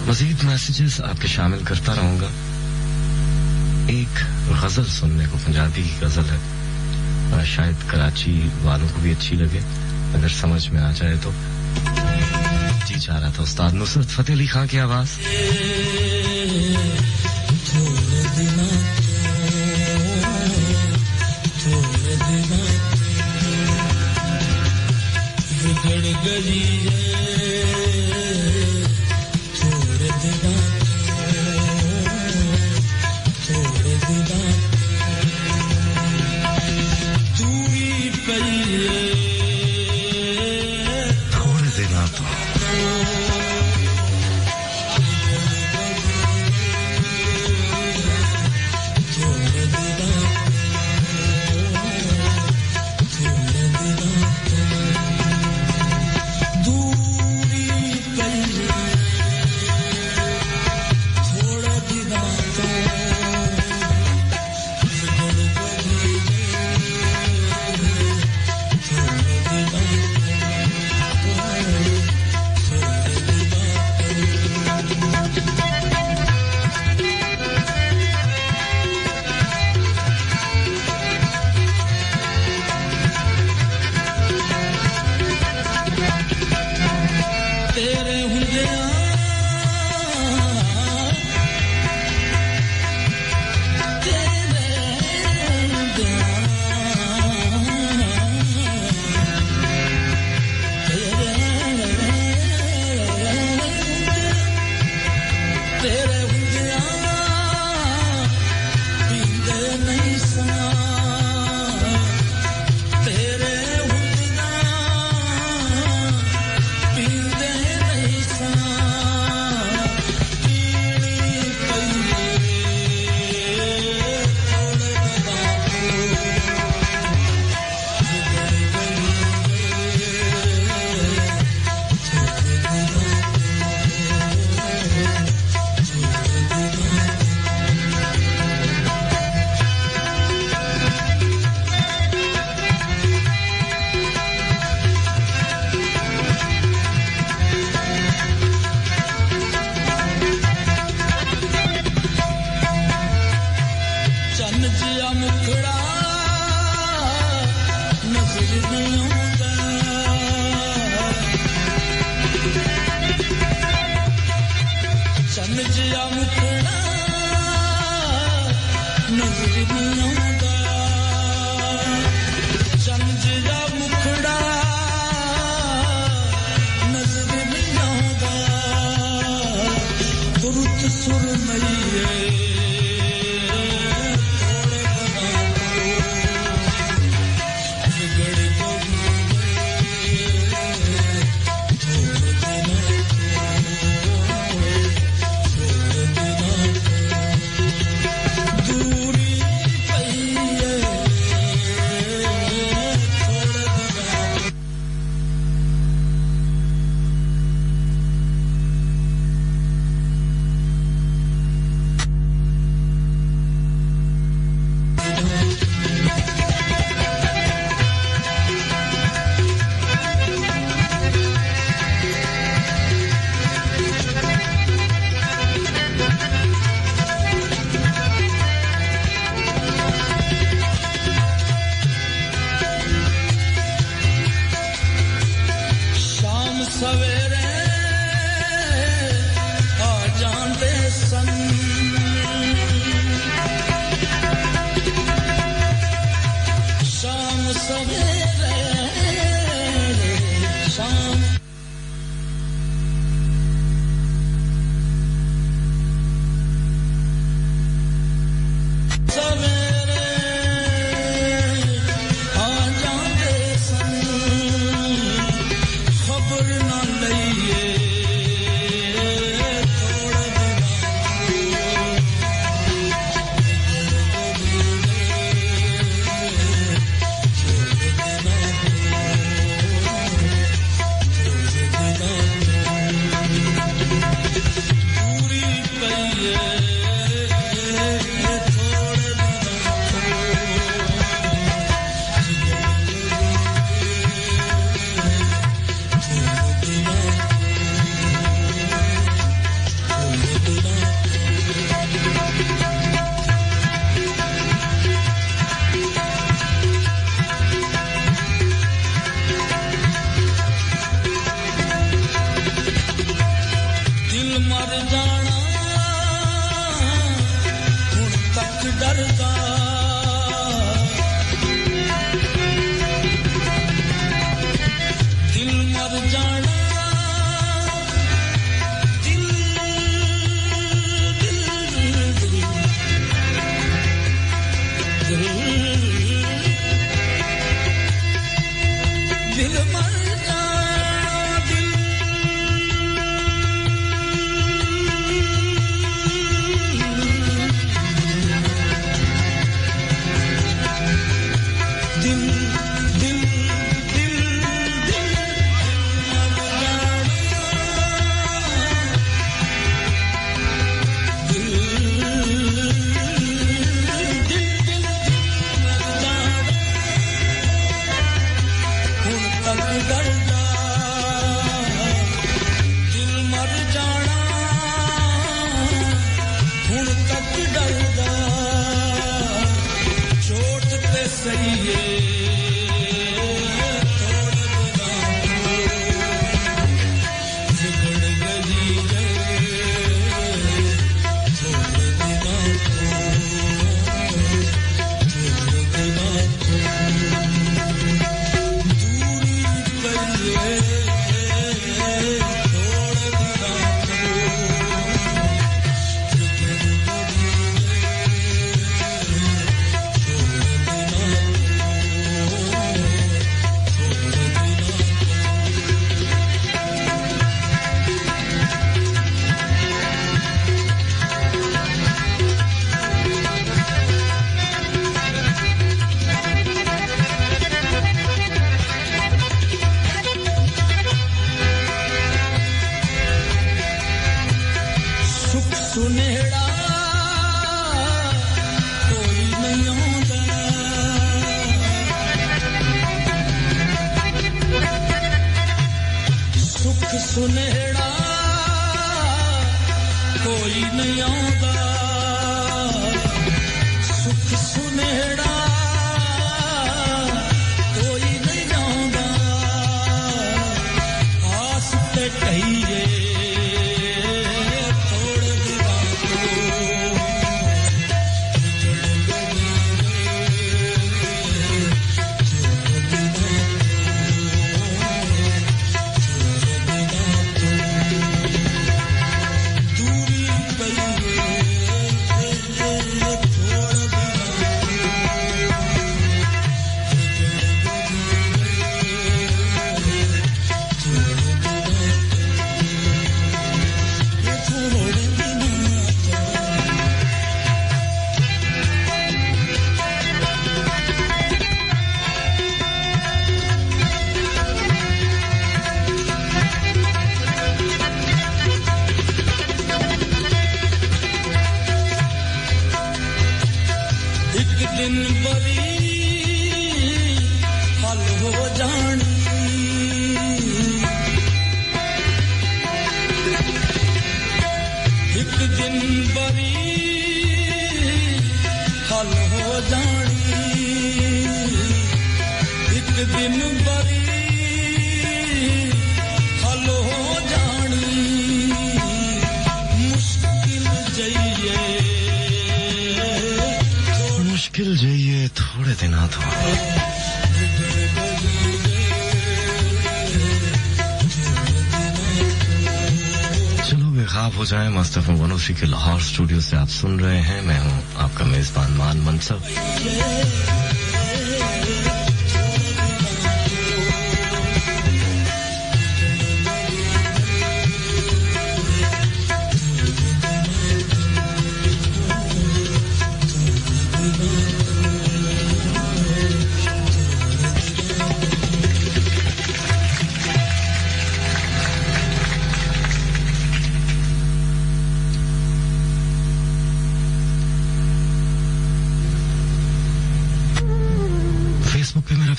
मजीद मैसेजेस आपके शामिल करता रहूंगा। एक गजल सुनने को, पंजाबी की गजल है, शायद कराची वालों को भी अच्छी लगे, अगर समझ में आ जाए तो। जी चाह रहा था उस्ताद नुसरत फतेह अली खां की आवाज। बिगड़ गई थोड़े दिना दूरी पई थोड़े दिना तो दिल मर जाना दिल दिल दिल दिल सुनेड़ा कोई नहीं आंदा सुख सुनेड़ा कोई नहीं आंदा आस ते कहिए हो जाए मस्त एफएम 103 के लाहौर स्टूडियो से आप सुन रहे हैं मैं हूं आपका मेजबान मान मनसब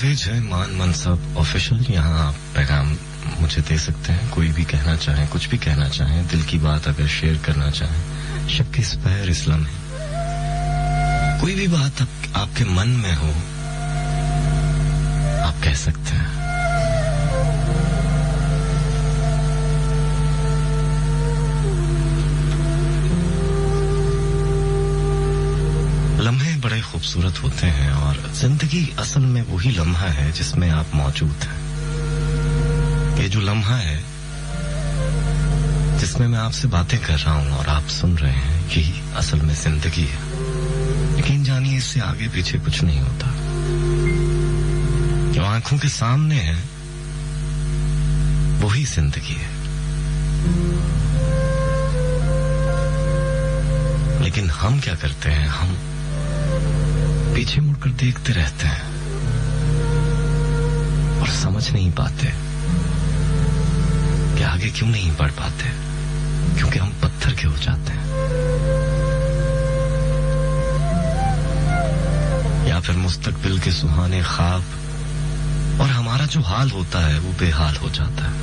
पेज है मान मनसब ऑफिशियल यहाँ आप पैगाम मुझे दे सकते हैं कोई भी कहना चाहें कुछ भी कहना चाहें दिल की बात अगर शेयर करना चाहें शक इस पैर इस्लाम है कोई भी बात आपके मन में हो आप कह सकते हैं लम्हे बड़े खूबसूरत होते हैं और जिंदगी असल में वही लम्हा है जिसमें आप मौजूद हैं ये जो लम्हा है जिसमें मैं आपसे बातें कर रहा हूं और आप सुन रहे हैं यही असल में जिंदगी है यकीन जानिए इस से आगे पीछे कुछ नहीं होता। जो आंखों के सामने है वही जिंदगी है। लेकिन हम क्या करते हैं, हम पीछे मुड़कर देखते रहते हैं और समझ नहीं पाते कि आगे क्यों नहीं बढ़ पाते, क्योंकि हम पत्थर के हो जाते हैं या फिर मुस्तकबिल के सुहाने ख्वाब और हमारा जो हाल होता है वो बेहाल हो जाता है।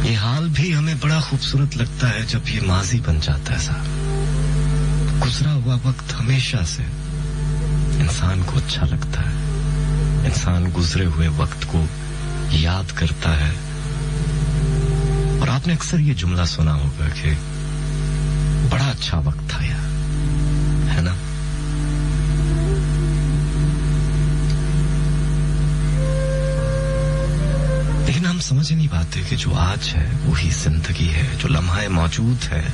ये हाल भी हमें बड़ा खूबसूरत लगता है जब ये माजी बन जाता है साहब। गुजरा हुआ वक्त हमेशा से इंसान को अच्छा लगता है। इंसान गुजरे हुए वक्त को याद करता है। और आपने अक्सर ये जुमला सुना होगा कि बड़ा अच्छा वक्त था यार, है ना? लेकिन हम समझ नहीं पाते कि जो आज है वही जिंदगी है, जो लम्हा मौजूद है।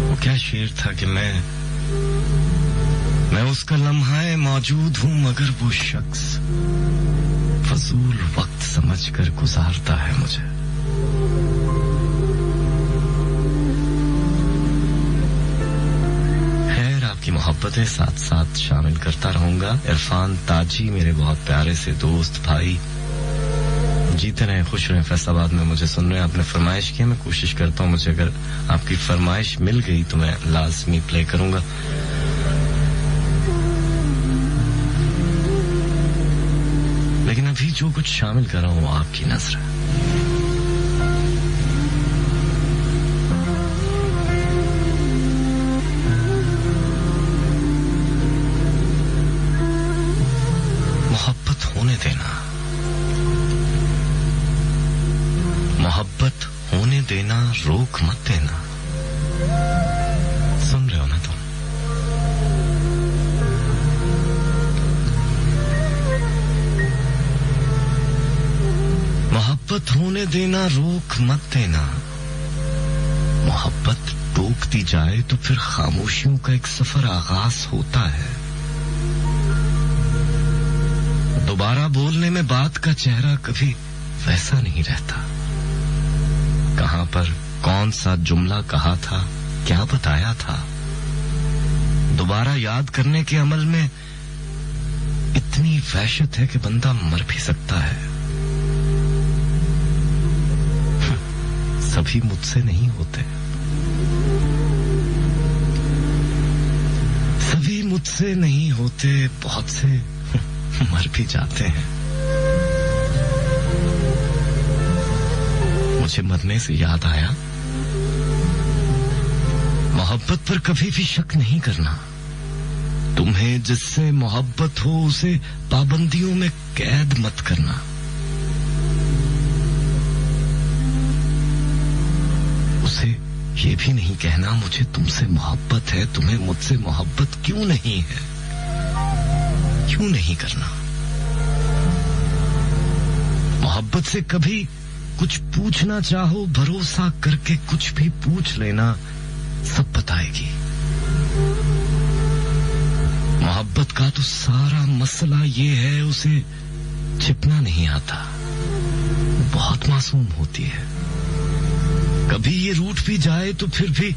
वो क्या शेर था कि मैं उसका लम्हा मौजूद हूं, मगर वो शख्स फजूल वक्त समझकर गुजारता है मुझे। खैर, आपकी मोहब्बतें साथ साथ शामिल करता रहूंगा। इरफान ताजी मेरे बहुत प्यारे से दोस्त भाई, जीते रहे, खुश रहे, फैसलाबाद में मुझे सुन रहे हैं। आपने फरमाइश की, मैं कोशिश करता हूं, मुझे अगर आपकी फरमाइश मिल गई तो मैं लाजमी प्ले करूंगा। लेकिन अभी जो कुछ शामिल कर रहा हूं वो आपकी नजर है। मोहब्बत होने देना, मोहब्बत होने देना, रोक मत देना। सुन रहे हो ना तुम? मोहब्बत होने देना, रोक मत देना। मोहब्बत टोकती जाए तो फिर खामोशियों का एक सफर आगाज होता है। दोबारा बोलने में बात का चेहरा कभी वैसा नहीं रहता। कहां पर कौन सा जुमला कहा था, क्या बताया था, दोबारा याद करने के अमल में इतनी वहशत है कि बंदा मर भी सकता है। सभी मुझसे नहीं होते, सभी मुझसे नहीं होते, बहुत से मर भी जाते हैं। मुझे मरने से याद आया, मोहब्बत पर कभी भी शक नहीं करना। तुम्हें जिससे मोहब्बत हो उसे पाबंदियों में कैद मत करना। उसे ये भी नहीं कहना मुझे तुमसे मोहब्बत है, तुम्हें मुझसे मोहब्बत क्यों नहीं है, क्यों नहीं करना। मोहब्बत से कभी कुछ पूछना चाहो, भरोसा करके कुछ भी पूछ लेना, सब बताएगी। मोहब्बत का तो सारा मसला ये है, उसे छिपना नहीं आता, बहुत मासूम होती है। कभी ये रूठ भी जाए तो फिर भी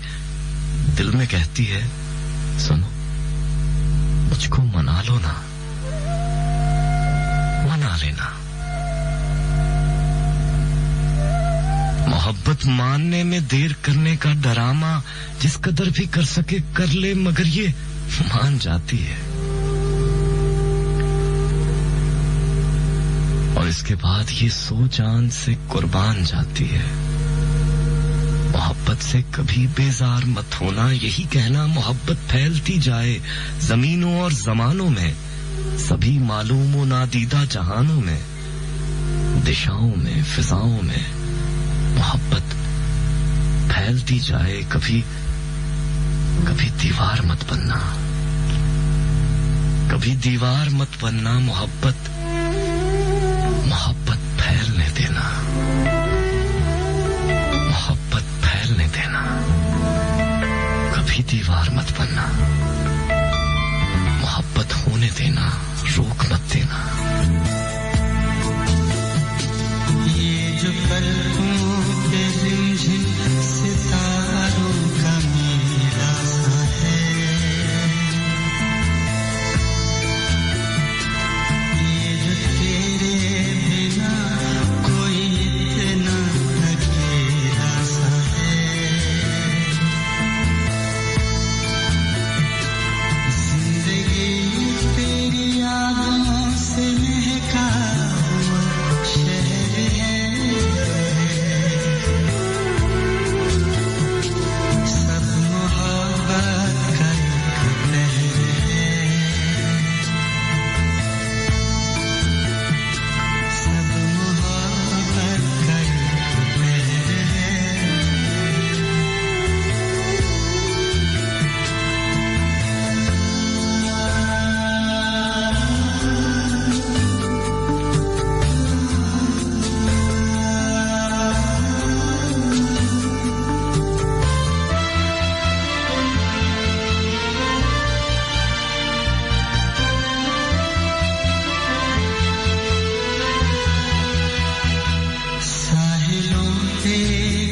दिल में कहती है, सुनो मुझको मना लो ना, मना लेना। मोहब्बत मानने में देर करने का डरामा जिस कदर भी कर सके कर ले, मगर ये मान जाती है और इसके बाद ये सो जान से कुर्बान जाती है। मोहब्बत से कभी बेजार मत होना, यही कहना मोहब्बत फैलती जाए जमीनों और जमानों में, सभी मालूम व नादीदा जहानों में, दिशाओं में, फिजाओं में। मोहब्बत फैलती जाए, कभी कभी दीवार मत बनना, कभी दीवार मत बनना। मोहब्बत मोहब्बत फैलने देना, मोहब्बत फैलने देना। कभी दीवार मत बनना, मोहब्बत होने देना, रोक मत देना। ये जो पलकों पे रिमझिम सितारों का मेला सा है, ये जो तेरे बिना कोई इतना अकेला सा है, जिंदगी तेरी यादों से महका हुआ शहर है, सब मोहब्बत का एक लहर है, सब मोहब्बत का एक लहर है। साहिलों पे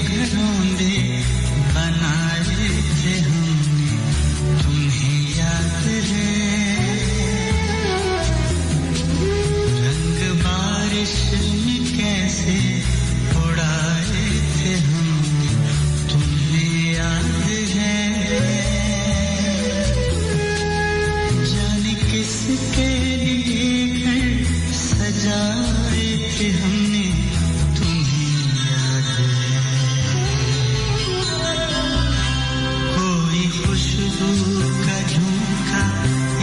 घरौंदे बनाए थे हमने, तुम्हें याद है? रंग बारिश में कैसे उड़ाए थे हमने, तुम्हें याद है? जाने किसके लिए घर सजाए थे हमने, तुम्हें याद है? कोई खुशबू का झोंका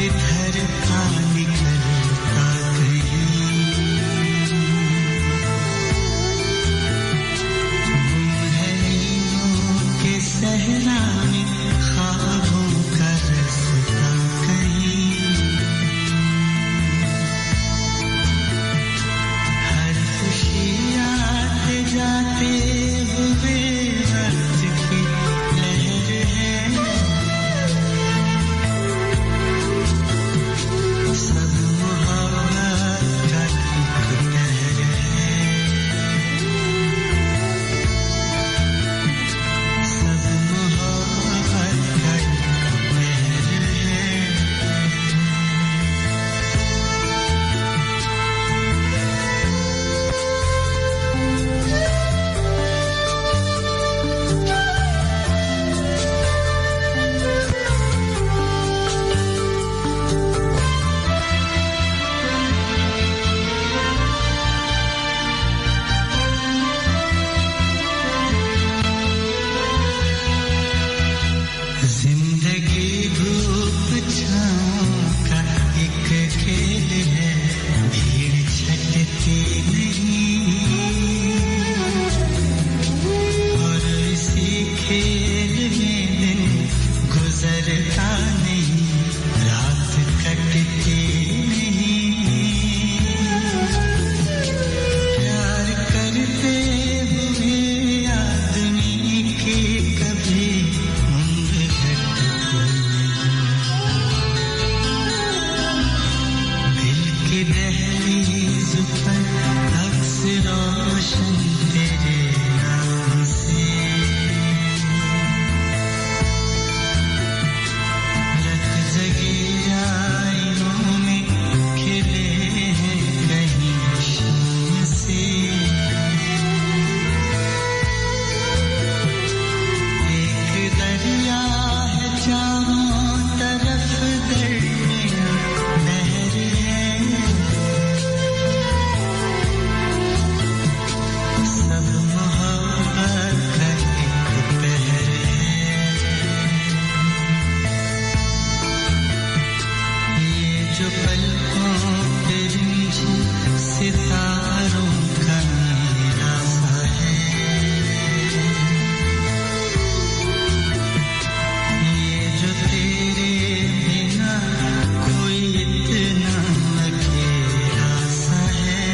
इधर का निकलता कहीं, गुम है नींदों के सहरा में ख्वाबों का रास्ता कहीं, हर खुशी आते जाते हुए वक्त की लहर है, सब मोहब्बत का एक लहर है, सब मोहब्बत का एक लहर है। जिंदगी धूप छाँव का एक खेल है, भीड़ छटती नहीं, और इसी खेल में दिन गुजरता नहीं, रात कटती नहीं, प्यार करते हुए आदमी की कभी उम्र घटती नहीं, दिल की दहलीज पर अक्स रोशन तेरे नाम से, रत जगी आईनों में खिले हैं कहीं शाम से, एक दरिया है चारों तरफ दरिया लहर है, सब मोहब्बत का एक पहर है, ये जो पलकों पे रिमझिम सितारों का मेला सा है, ये जो तेरे बिना कोई इतना अकेला सा है,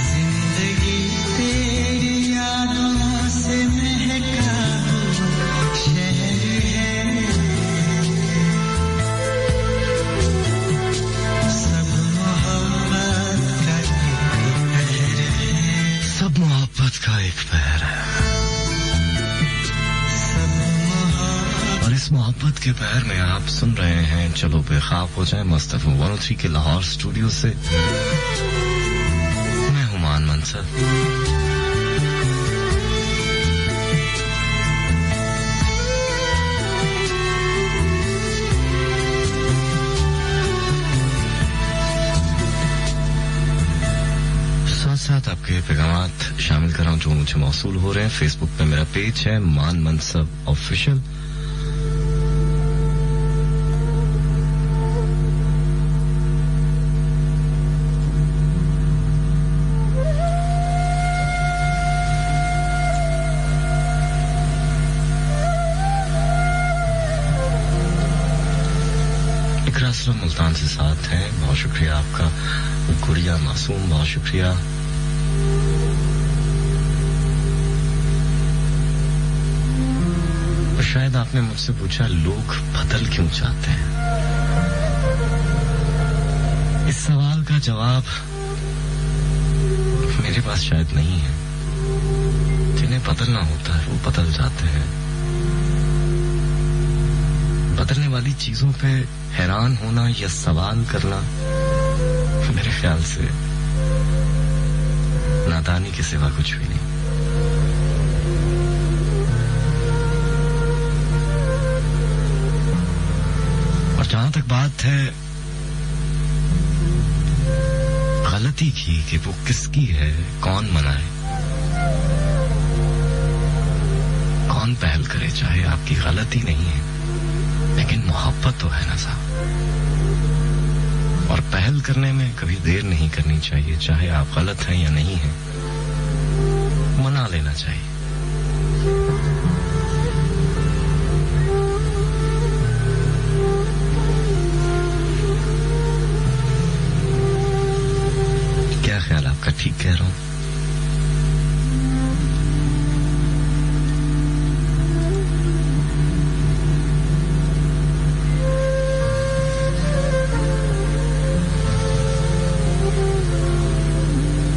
जिंदगी तेरी यादों से इस मोहब्बत के पैर में आप सुन रहे हैं चलो बेख्वाब हो जाए मस्त एफएम 103 के लाहौर स्टूडियो से। मैं हूं मान मनसब। साथ आपके पैगामात शामिल कर रहा हूं जो मुझे मौसूल हो रहे हैं। फेसबुक पे मेरा पेज है मान मनसब ऑफिशियल। इकरा असलम मुल्तान से साथ हैं, बहुत शुक्रिया आपका। गुड़िया मासूम बहुत शुक्रिया। शायद आपने मुझसे पूछा लोग बदल क्यों चाहते हैं। इस सवाल का जवाब मेरे पास शायद नहीं है। जिन्हें बदलना होता है वो बदल जाते हैं। बदलने वाली चीजों पे हैरान होना या सवाल करना मेरे ख्याल से नादानी के सिवा कुछ भी नहीं। और जहां तक बात है गलती की कि वो किसकी है, कौन मनाए, कौन पहल करे, चाहे आपकी गलती नहीं है लेकिन मोहब्बत तो है ना साहब। और पहल करने में कभी देर नहीं करनी चाहिए, चाहे आप गलत हैं या नहीं हैं, मना लेना चाहिए। क्या ख्याल आपका, ठीक कह रहा हूं?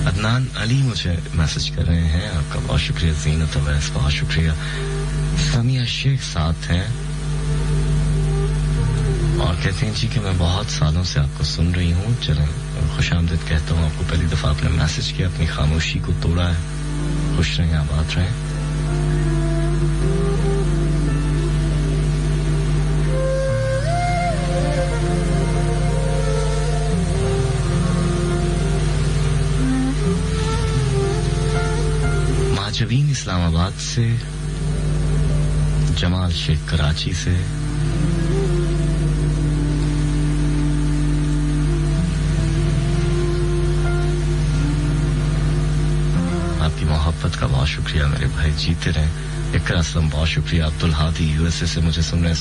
अदनान अली मुझे मैसेज कर रहे हैं, आपका बहुत शुक्रिया। ज़ीनत अवैस बहुत शुक्रिया। समिया शेख साथ हैं और कहते हैं जी कि मैं बहुत सालों से आपको सुन रही हूँ। चलें खुशामदीद कहता हूँ आपको। पहली दफा आपने मैसेज किया, अपनी खामोशी को तोड़ा है। खुश रहें, आबाद रहें। माजवीन इस्लामाबाद से, जमाल शेख कराची से, आपकी मोहब्बत का बहुत शुक्रिया मेरे भाई, जीते रहें। इकरा असलम बहुत शुक्रिया। अब्दुल हादी यूएसए से मुझे सुन रहे हैं।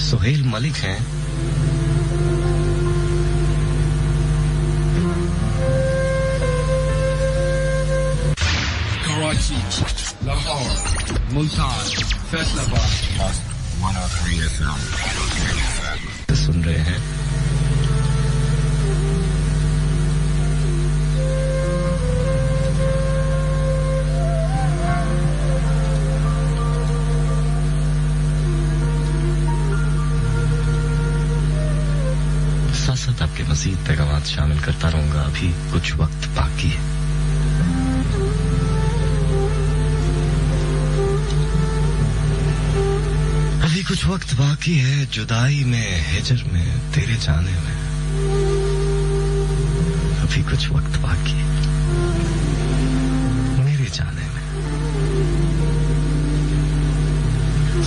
सुहेल मलिक हैं। Karachi, Lahore, Multan, Faisalabad, 103 FM सुन रहे हैं। साथ साथ आपके मजीद पैगामात शामिल करता रहूंगा। अभी कुछ वक्त बाकी है। कुछ वक्त बाकी है, जुदाई में, हिजर में, तेरे जाने में। अभी कुछ वक्त बाकी है मेरे जाने में।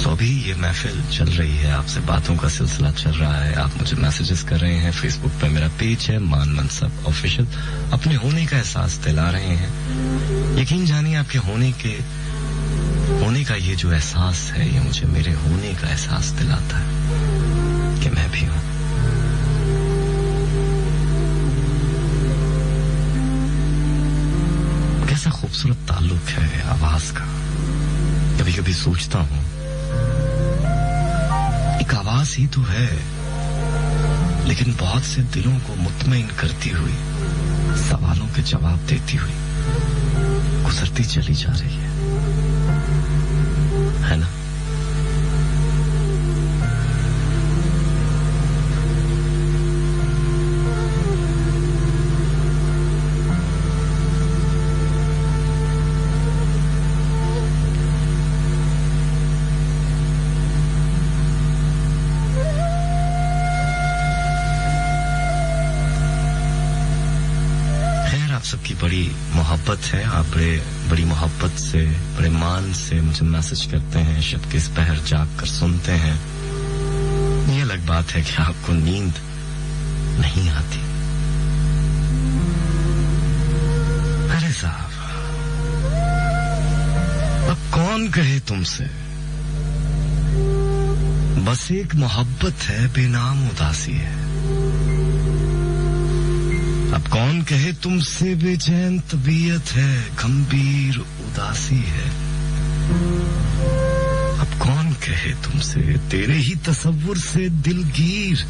तो अभी ये महफिल चल रही है, आपसे बातों का सिलसिला चल रहा है। आप मुझे मैसेजेस कर रहे हैं। फेसबुक पे मेरा पेज है मान मनसब ऑफिशियल। अपने होने का एहसास दिला रहे हैं। यकीन जानिए आपके होने का ये जो एहसास है, ये मुझे मेरे होने का एहसास दिलाता है कि मैं भी हूं। कैसा खूबसूरत ताल्लुक है आवाज का। कभी कभी सोचता हूं एक आवाज ही तो है, लेकिन बहुत से दिलों को मुतमईन करती हुई, सवालों के जवाब देती हुई गुजरती चली जा रही है ना। मोहब्बत है आप बड़ी मोहब्बत से बड़े मान से मुझे मैसेज करते हैं शब के इस पहर जाग कर सुनते हैं ये अलग बात है कि आपको नींद नहीं आती अरे साहब अब कौन कहे तुमसे बस एक मोहब्बत है बेनाम उदासी है अब कौन कहे तुमसे बेचैन तबीयत है गंभीर उदासी है अब कौन कहे तुमसे तेरे ही तसव्वुर से दिलगीर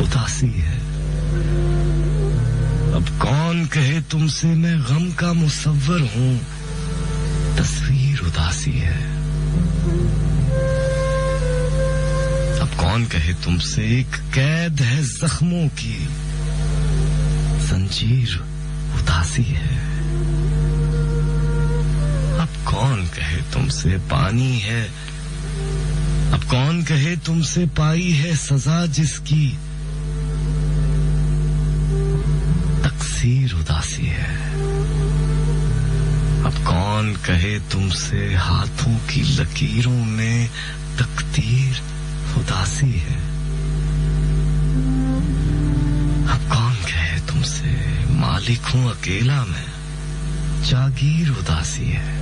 उदासी है अब कौन कहे तुमसे मैं गम का मुसव्वर हूं तस्वीर उदासी है अब कौन कहे तुमसे एक कैद है जख्मों की जंजीर उदासी है अब कौन कहे तुमसे पानी है अब कौन कहे तुमसे पाई है सजा जिसकी तकसीर उदासी है अब कौन कहे तुमसे हाथों की लकीरों में तकदीर उदासी है अब कौन कहे तुमसे मालिक हूं अकेला मैं जागीर उदासी है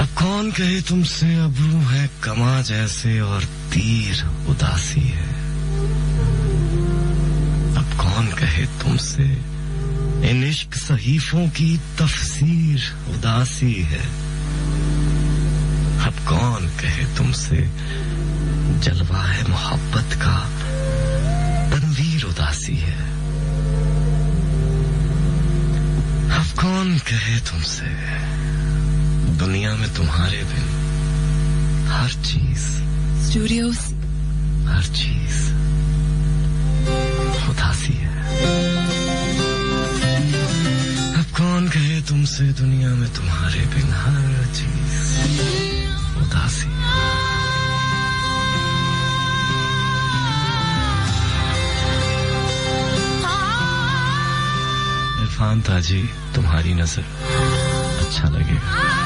अब कौन कहे तुमसे अबरू है कमा जैसे और तीर उदासी है अब कौन कहे तुमसे इन इश्क सहीफों की तफसीर उदासी है अब कौन कहे तुमसे जलवा है मोहब्बत का तनवीर उदासी है अब कौन कहे तुमसे दुनिया में तुम्हारे बिन हर चीज स्टूडियोज हर चीज उदासी है अब कौन कहे तुमसे दुनिया में तुम्हारे बिन हर चीज उदासी इरफान ताजी तुम्हारी नजर अच्छा लगेगा मैं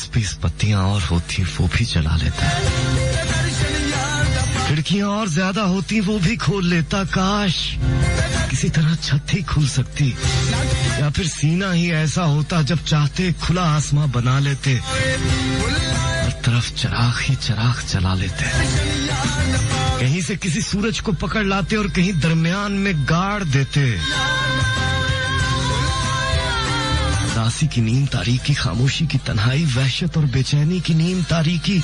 10-20 पत्तियां और होती वो भी जला लेता। खिड़कियां और ज्यादा होती वो भी खोल लेता। काश किसी तरह छत ही खुल सकती, या फिर सीना ही ऐसा होता जब चाहते खुला आसमां बना लेते, हर तरफ चिराग ही चिराग जला लेते। कहीं से किसी सूरज को पकड़ लाते और कहीं दरमियान में गाड़ देते। उदासी की नींद तारीकी, खामोशी की तन्हाई, वहशत और बेचैनी की नींद तारीकी,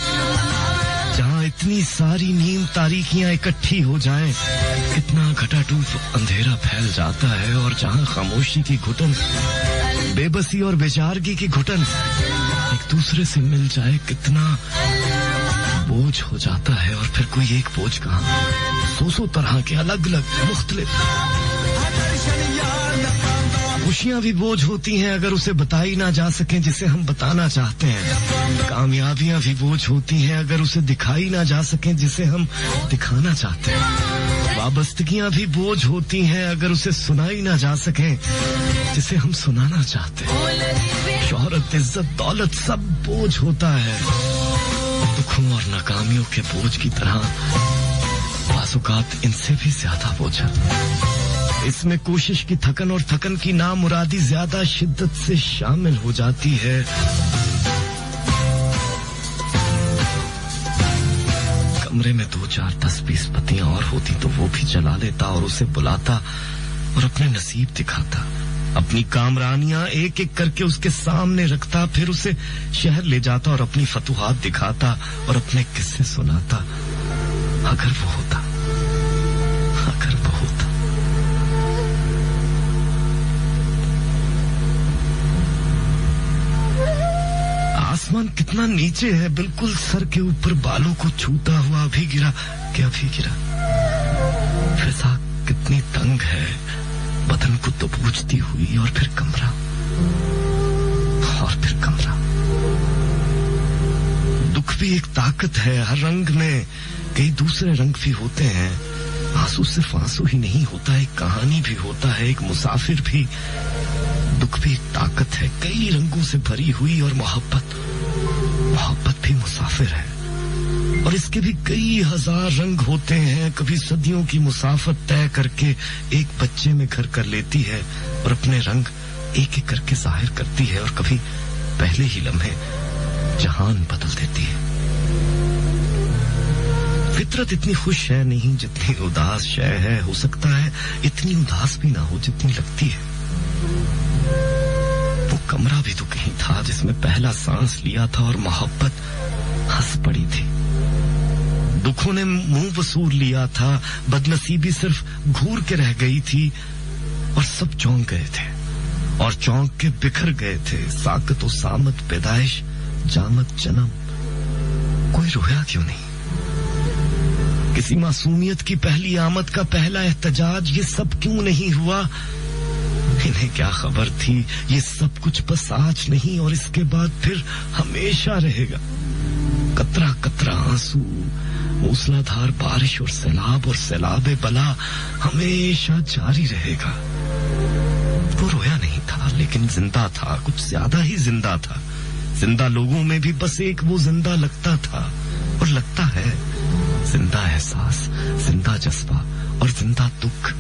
जहां इतनी सारी नींद तारीकियां इकट्ठी हो जाएं, कितना घटाटूट अंधेरा फैल जाता है। और जहां खामोशी की घुटन, बेबसी और बेचारगी की घुटन एक दूसरे से मिल जाए, कितना बोझ हो जाता है। और फिर कोई एक बोझ कहां, सौ तरह के अलग अलग मुख्तलिफ। खुशियां भी बोझ होती हैं अगर उसे बताई ना जा सके जिसे हम बताना चाहते हैं। कामयाबियां भी बोझ होती हैं अगर उसे दिखाई ना जा सके जिसे हम दिखाना चाहते हैं। वाबस्तगियां भी बोझ होती हैं अगर उसे सुनाई ना जा सके जिसे हम सुनाना चाहते हैं। शोहरत, इज्जत, दौलत सब बोझ होता है। दुखों और नाकामियों के बोझ की तरह बाज़-औक़ात इनसे भी ज्यादा बोझल। इसमें कोशिश की थकन और थकन की नामुरादी ज्यादा शिद्दत से शामिल हो जाती है। कमरे में 2-4 10-20 पत्तियां और होती तो वो भी जला लेता और उसे बुलाता और अपने नसीब दिखाता। अपनी कामरानियां एक एक करके उसके सामने रखता, फिर उसे शहर ले जाता और अपनी फतूहात दिखाता और अपने किस्से सुनाता। अगर वो होता, अगर वो होता। आसमान कितना नीचे है, बिल्कुल सर के ऊपर बालों को छूता हुआ अभी गिरा कि अभी गिरा। फिजा कितनी तंग है, बदन को दबोचती हुई। और फिर कमरा, और फिर कमरा। दुख भी एक ताकत है। हर रंग में कई दूसरे रंग भी होते हैं। आंसू सिर्फ आंसू ही नहीं होता, एक कहानी भी होता है, एक मुसाफिर भी। दुख भी एक ताकत है, कई रंगों से भरी हुई। और मोहब्बत भी मुसाफिर है, और इसके भी कई हजार रंग होते हैं। कभी सदियों की मुसाफत तय करके एक बच्चे में घर कर लेती है और अपने रंग एक एक करके जाहिर करती है, और कभी पहले ही लम्हे जहान बदल देती है। फितरत इतनी खुश है नहीं जितनी उदास शय है। हो सकता है इतनी उदास भी ना हो जितनी लगती है। वो कमरा भी तो कहीं था जिसमें पहला सांस लिया था, और मोहब्बत हंस पड़ी थी। दुखों ने मुंह वसूर लिया था, बदनसीबी सिर्फ घूर के रह गई थी, और सब चौंक गए थे और चौंक के बिखर गए थे। साकत व सामत, पैदाइश, जामत, जन्म, कोई रोया क्यों नहीं? किसी मासूमियत की पहली आमद का पहला एहतजाज, ये सब क्यों नहीं हुआ? इन्हें क्या खबर थी? ये सब कुछ बस आज नहीं, और इसके बाद फिर हमेशा रहेगा। कतरा कतरा आंसू, मूसलाधार बारिश और सैलाब बला हमेशा जारी रहेगा। वो रोया नहीं था, लेकिन जिंदा था, कुछ ज्यादा ही जिंदा था। जिंदा लोगों में भी बस एक वो जिंदा लगता था, और लगता है। जिंदा एहसास, जिंदा जज्बा और जिंदा दुख।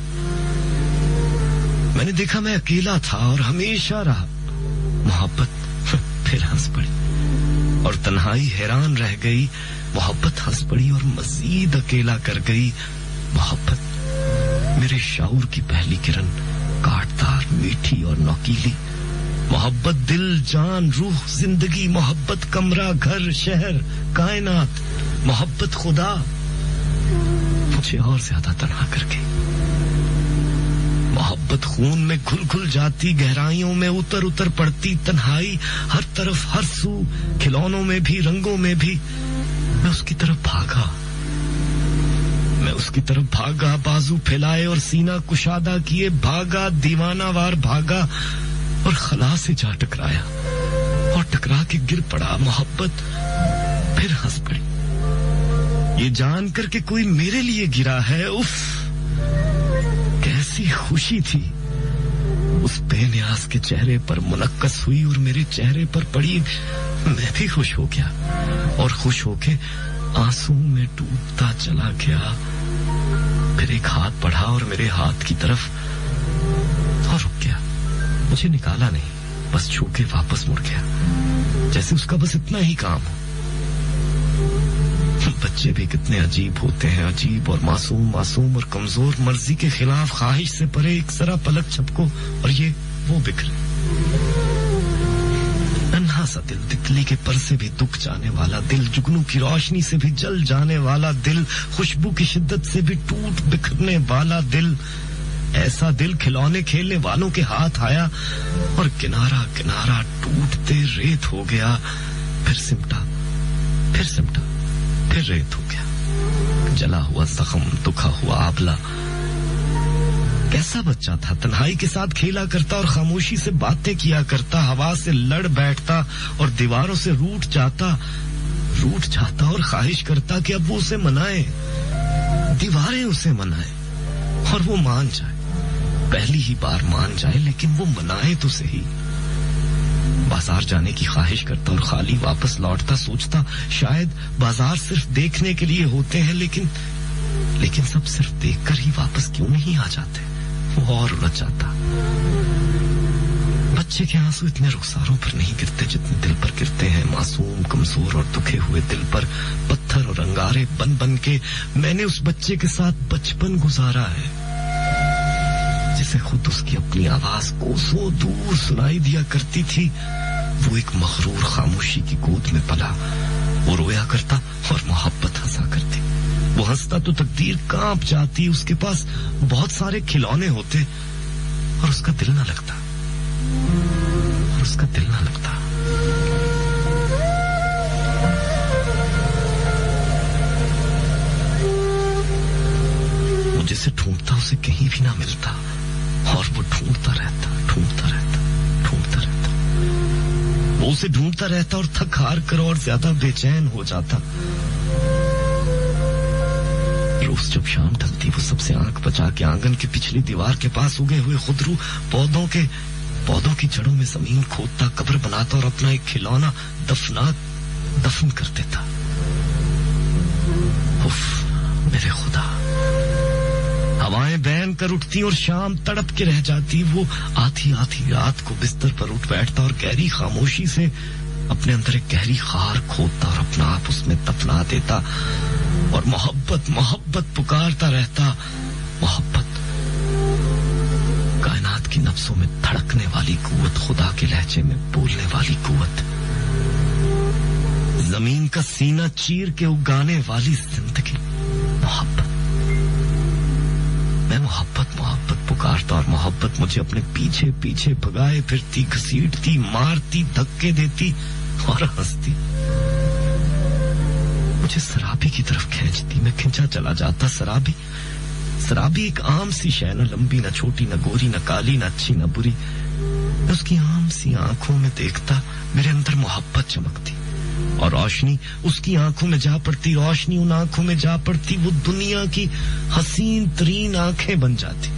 मैंने देखा मैं अकेला था और हमेशा रहा। मोहब्बत फिर हंस पड़ी, और तन्हाई हैरान रह गई। मोहब्बत हंस पड़ी और मजीद अकेला कर गई। मोहब्बत मेरे शाऊर की पहली किरण, काटदार, मीठी और नौकीली। मोहब्बत दिल, जान, रूह, जिंदगी। मोहब्बत कमरा, घर, शहर, कायनात। मोहब्बत खुदा मुझे और ज्यादा तन्हा कर गई। मोहब्बत खून में घुल घुल जाती, गहराइयों में उतर उतर पड़ती। तन्हाई हर तरफ, हर सू, खिलौनों में भी, रंगों में भी। मैं उसकी तरफ भागा, बाजू फैलाए और सीना कुशादा किए भागा, दीवानावार भागा, और खला से जा टकराया और टकरा के गिर पड़ा। मोहब्बत फिर हंस पड़ी, ये जानकर के कोई मेरे लिए गिरा है। उफ, कैसी खुशी थी उस बेनियाज के चेहरे पर मुनक्कस हुई और मेरे चेहरे पर पड़ी। मैं भी खुश हो गया और खुश होके आंसू में डूबता चला गया। फिर एक हाथ बढ़ा और मेरे हाथ की तरफ और रुक गया। मुझे निकाला नहीं, बस छू के वापस मुड़ गया, जैसे उसका बस इतना ही काम हो। बच्चे भी कितने अजीब होते हैं, अजीब और मासूम मासूम और कमजोर, मर्जी के खिलाफ, ख्वाहिश से परे। एक जरा पलक झपको और ये वो बिखरे। नन्हा सा दिल, तितली के पर से भी दुख जाने वाला दिल, जुगनू की रोशनी से भी जल जाने वाला दिल, खुशबू की शिद्दत से भी टूट बिखरने वाला दिल। ऐसा दिल खिलौने खेलने वालों के हाथ आया और किनारा किनारा टूटते रेत हो गया। फिर सिमटा, फिर सिमटा, फिर रेत हो गया। जला हुआ जख्म, दुखा हुआ आबला। कैसा बच्चा था, तन्हाई के साथ खेला करता और खामोशी से बातें किया करता, हवा से लड़ बैठता और दीवारों से रूठ जाता और ख्वाहिश करता कि अब वो उसे मनाए, दीवारें उसे मनाए और वो मान जाए, पहली ही बार मान जाए, लेकिन वो मनाए तो सही। बाजार जाने की ख्वाहिश करता और खाली वापस लौटता, सोचता शायद बाजार सिर्फ देखने के लिए होते हैं, लेकिन सब सिर्फ देखकर ही वापस क्यों नहीं आ जाते। वो और उलझ जाता। बच्चे के आंसू इतने रुखसारों पर नहीं गिरते जितने दिल पर गिरते हैं, मासूम, कमजोर और दुखे हुए दिल पर। पत्थर और अंगारे बन बन के मैंने उस बच्चे के साथ बचपन गुजारा है, जिसे खुद उसकी अपनी आवाज कोसों दूर सुनाई दिया करती थी। वो एक मगरूर खामोशी की गोद में पला। वो रोया करता और मोहब्बत हंसा करती। वो हंसता तो तकदीर कांप जाती। उसके पास बहुत सारे खिलौने होते और उसका दिल ना लगता, वो जिसे ढूंढता उसे कहीं भी ना मिलता और वो ढूंढता रहता। वो उसे ढूंढता रहता और थक हार कर और ज्यादा बेचैन हो जाता। रोज जब शाम ढलती वो सबसे आंख बचा के आंगन की पिछली दीवार के पास उगे हुए खुदरू पौधों की जड़ों में जमीन खोदता, कब्र बनाता और अपना एक खिलौना दफन कर देता। उफ, मेरे खुदा। हवाएं बहन कर उठती और शाम तड़प के रह जाती। वो आधी रात को बिस्तर पर उठ बैठता और गहरी खामोशी से अपने अंदर एक गहरी खार खोदता और अपना आप उसमें दफना देता और मोहब्बत पुकारता रहता। मोहब्बत, कायनात की नफ्सों में धड़कने वाली कुव्वत, खुदा के लहजे में बोलने वाली कुव्वत, जमीन का सीना चीर के उगाने वाली जिंदगी। मोहब्बत, मैं मोहब्बत पुकारता और मोहब्बत मुझे अपने पीछे पीछे भगाए फिरती, घसीटती, मारती, धक्के देती और हंसती। मुझे शराबी की तरफ खींचती, मैं खिंचा चला जाता। शराबी एक आम सी शय, न लंबी, न छोटी, न गोरी, न काली, न अच्छी, न बुरी। मैं उसकी आम सी आंखों में देखता, मेरे अंदर मोहब्बत चमकती और रोशनी उसकी आंखों में जा पड़ती। रोशनी उन आंखों में जा पड़ती, वो दुनिया की हसीन तरीन आंखें बन जाती।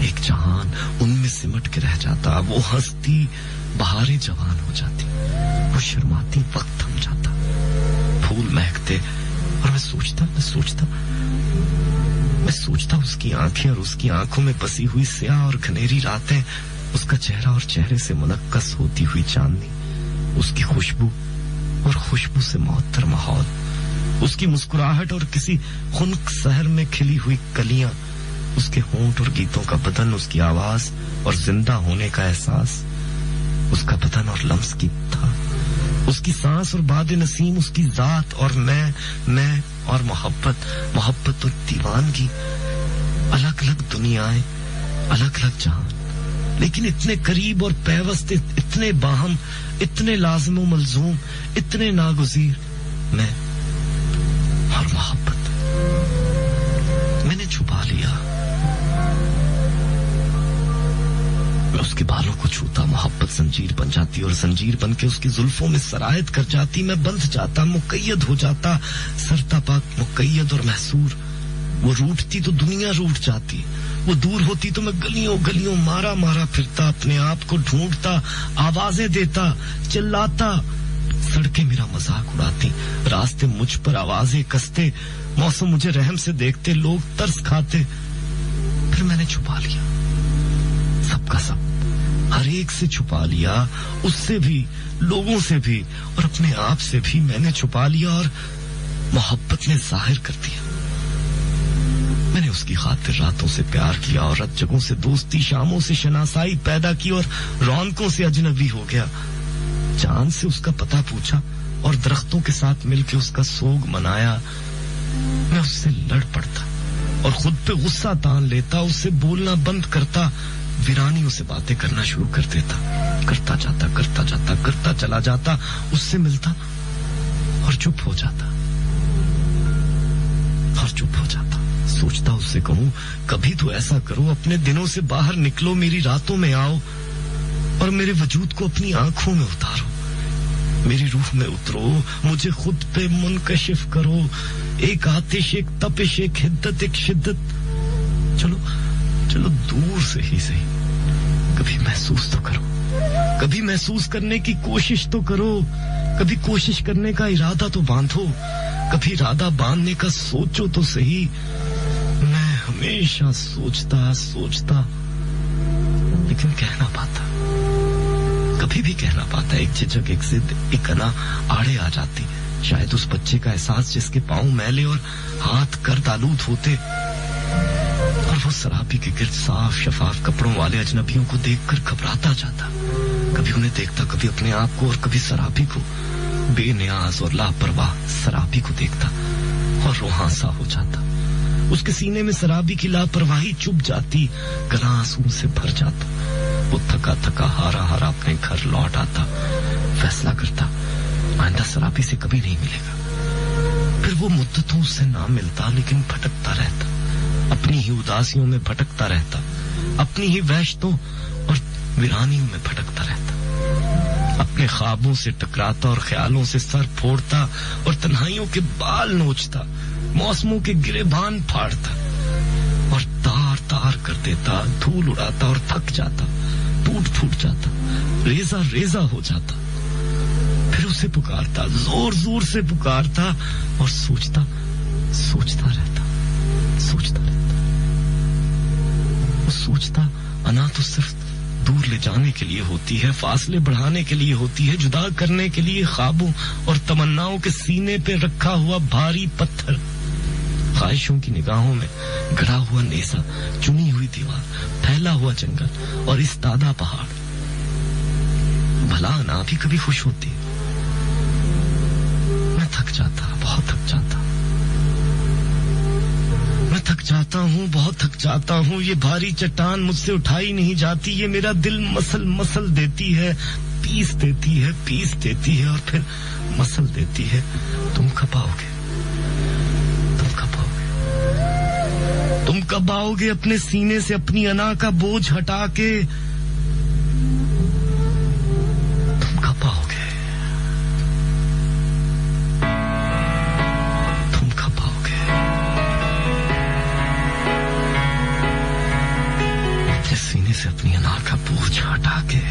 एक जहान उनमें सिमट के रह जाता। वो हंसती, बहारें जवान हो जाती। वो शर्माती, वक्त थम जाता। फूल महकते और मैं सोचता उसकी आंखें और उसकी आंखों में बसी हुई स्याह और घनेरी रातें, उसका चेहरा और चेहरे से मुनक्कस होती हुई चांदनी, उसकी खुशबू और खुशबू से मुअत्तर माहौल, उसकी मुस्कुराहट और किसी खुनक शहर में खिली हुई कलियां, उसके होंठ और गीतों का बदन, उसकी आवाज और जिंदा होने का एहसास, उसका बदन और लम्स की था, उसकी सांस और बादे नसीम, उसकी जात और मैं और मोहब्बत और दीवानगी। अलग अलग दुनियाएं, अलग अलग जहां, लेकिन इतने करीब और पैवस्त, इतने बाहम, इतने लाजिम मलजूम, इतने नागुज़ीर। मैं और मोहब्बत। मैंने छुपा लिया। मैं उसके बालों को छूता, मोहब्बत जंजीर बन जाती और जंजीर बन के उसकी जुल्फों में सरायत कर जाती। मैं बंध जाता, मुकैयद हो जाता, सरतापा मुकैयद और महसूर। वो रूठती तो दुनिया रूठ जाती, वो दूर होती तो मैं गलियों गलियों मारा मारा फिरता, अपने आप को ढूंढता, आवाजें देता, चिल्लाता। सड़कें मेरा मजाक उड़ाती, रास्ते मुझ पर आवाजें कसते, मौसम मुझे रहम से देखते, लोग तरस खाते। फिर मैंने छुपा लिया सबका सब, हर एक से छुपा लिया, उससे भी, लोगों से भी और अपने आप से भी मैंने छुपा लिया। और मोहब्बत ने जाहिर कर दिया। मैंने उसकी खातिर रातों से प्यार किया और रात जगहों से दोस्ती, शामों से शनासाई पैदा की और रौनकों से अजनबी हो गया। चांद से उसका पता पूछा और दरख्तों के साथ मिलकर उसका सोग मनाया। मैं उससे लड़ पड़ता और खुद पे गुस्सा तान लेता, उससे बोलना बंद करता, वीरानियों से बातें करना शुरू कर देता, करता चला जाता, उससे मिलता और चुप हो जाता। सोचता उससे कहूं, कभी तो ऐसा करो, अपने दिनों से बाहर निकलो, मेरी रातों में आओ और मेरे वजूद को अपनी आंखों में उतारो, मेरी रूह में उतरो, मुझे खुद पे मुनकशिफ करो। एक आतिश, एक तपिश, एक हिद्दत, एक शिद्दत। चलो दूर से ही सही, कभी महसूस तो करो, कभी महसूस करने की कोशिश तो करो, कभी कोशिश करने का इरादा तो बांधो, कभी इरादा बांधने का सोचो तो सही। मैं हमेशा सोचता लेकिन कह ना पाता, कभी भी कह ना पाता। एक झिझक, एक जिद, एक अना आड़े आ जाती। शायद उस बच्चे का एहसास जिसके पांव मैले और हाथ गर्द आलूद होते, और वो शराबी के गिर्द साफ शफाफ कपड़ों वाले अजनबियों को देखकर घबराता जाता। कभी उन्हें देखता, कभी अपने आप को और कभी शराबी को, बेनियाज और लापरवाह शराबी को देखता और रोहां सा हो जाता। उसके सीने में शराबी की लापरवाही चुभ जाती, गला आंसू से भर जाता। वो थका हारा अपने घर लौट आता, फैसला करता आइंदा शराबी से कभी नहीं मिलेगा। फिर वो मुद्दतों से ना मिलता, लेकिन भटकता रहता, अपनी ही उदासियों में भटकता रहता, अपनी ही वहशतों और वीरानियों में भटकता रहता, अपने ख्वाबों से टकराता और ख्यालों से सर फोड़ता और तन्हाइयों के बाल नोचता, मौसमों के गिरेबान फाड़ता और तार कर देता, धूल उड़ाता और थक जाता, टूट फूट जाता, रेजा हो जाता। फिर उसे पुकारता, जोर से पुकारता और सोचता रहता। वो सोचता, अना तो सिर्फ दूर ले जाने के लिए होती है, फासले बढ़ाने के लिए होती है, जुदा करने के लिए ख्वाबों और तमन्नाओं के सीने पे रखा हुआ भारी पत्थर, ख्वाहिशों की निगाहों में गड़ा हुआ नेजा, चुनी हुई दीवार, फैला हुआ जंगल और इस्तादा पहाड़। भला ना भी कभी खुश होती। मैं थक जाता, बहुत थक जाता। मैं थक जाता हूँ, बहुत थक जाता हूँ। ये भारी चट्टान मुझसे उठाई नहीं जाती। ये मेरा दिल मसल देती है, पीस देती है और फिर मसल देती है। तुम कब आओगे? तुम कब आओगे अपने सीने से अपनी अना का बोझ हटा के? तुम कब आओगे? तुम कब आओगे? अपने सीने से अपनी अना का बोझ हटा के।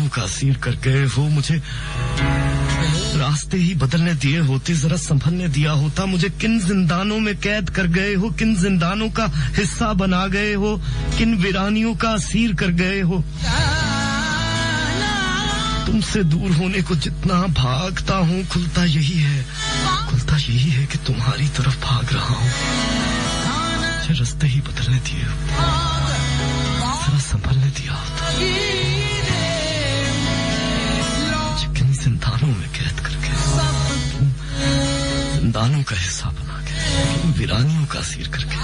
का असीर कर गए हो, मुझे रास्ते ही बदलने दिए होते, जरा संभलने दिया होता। मुझे किन जिंदानों में कैद कर गए हो, किन जिंदानों का हिस्सा बना गए हो, किन वीरानियों का असीर कर गए हो। तुमसे दूर होने को जितना भागता हूँ, खुलता यही है कि तुम्हारी तरफ भाग रहा हूँ। मुझे रास्ते ही बदलने दिए हो, जरा संभलने दिया होता। जिंदानों में कैद करके, जिंदानों का हिस्सा बना के, वीरानियों का असीर करके।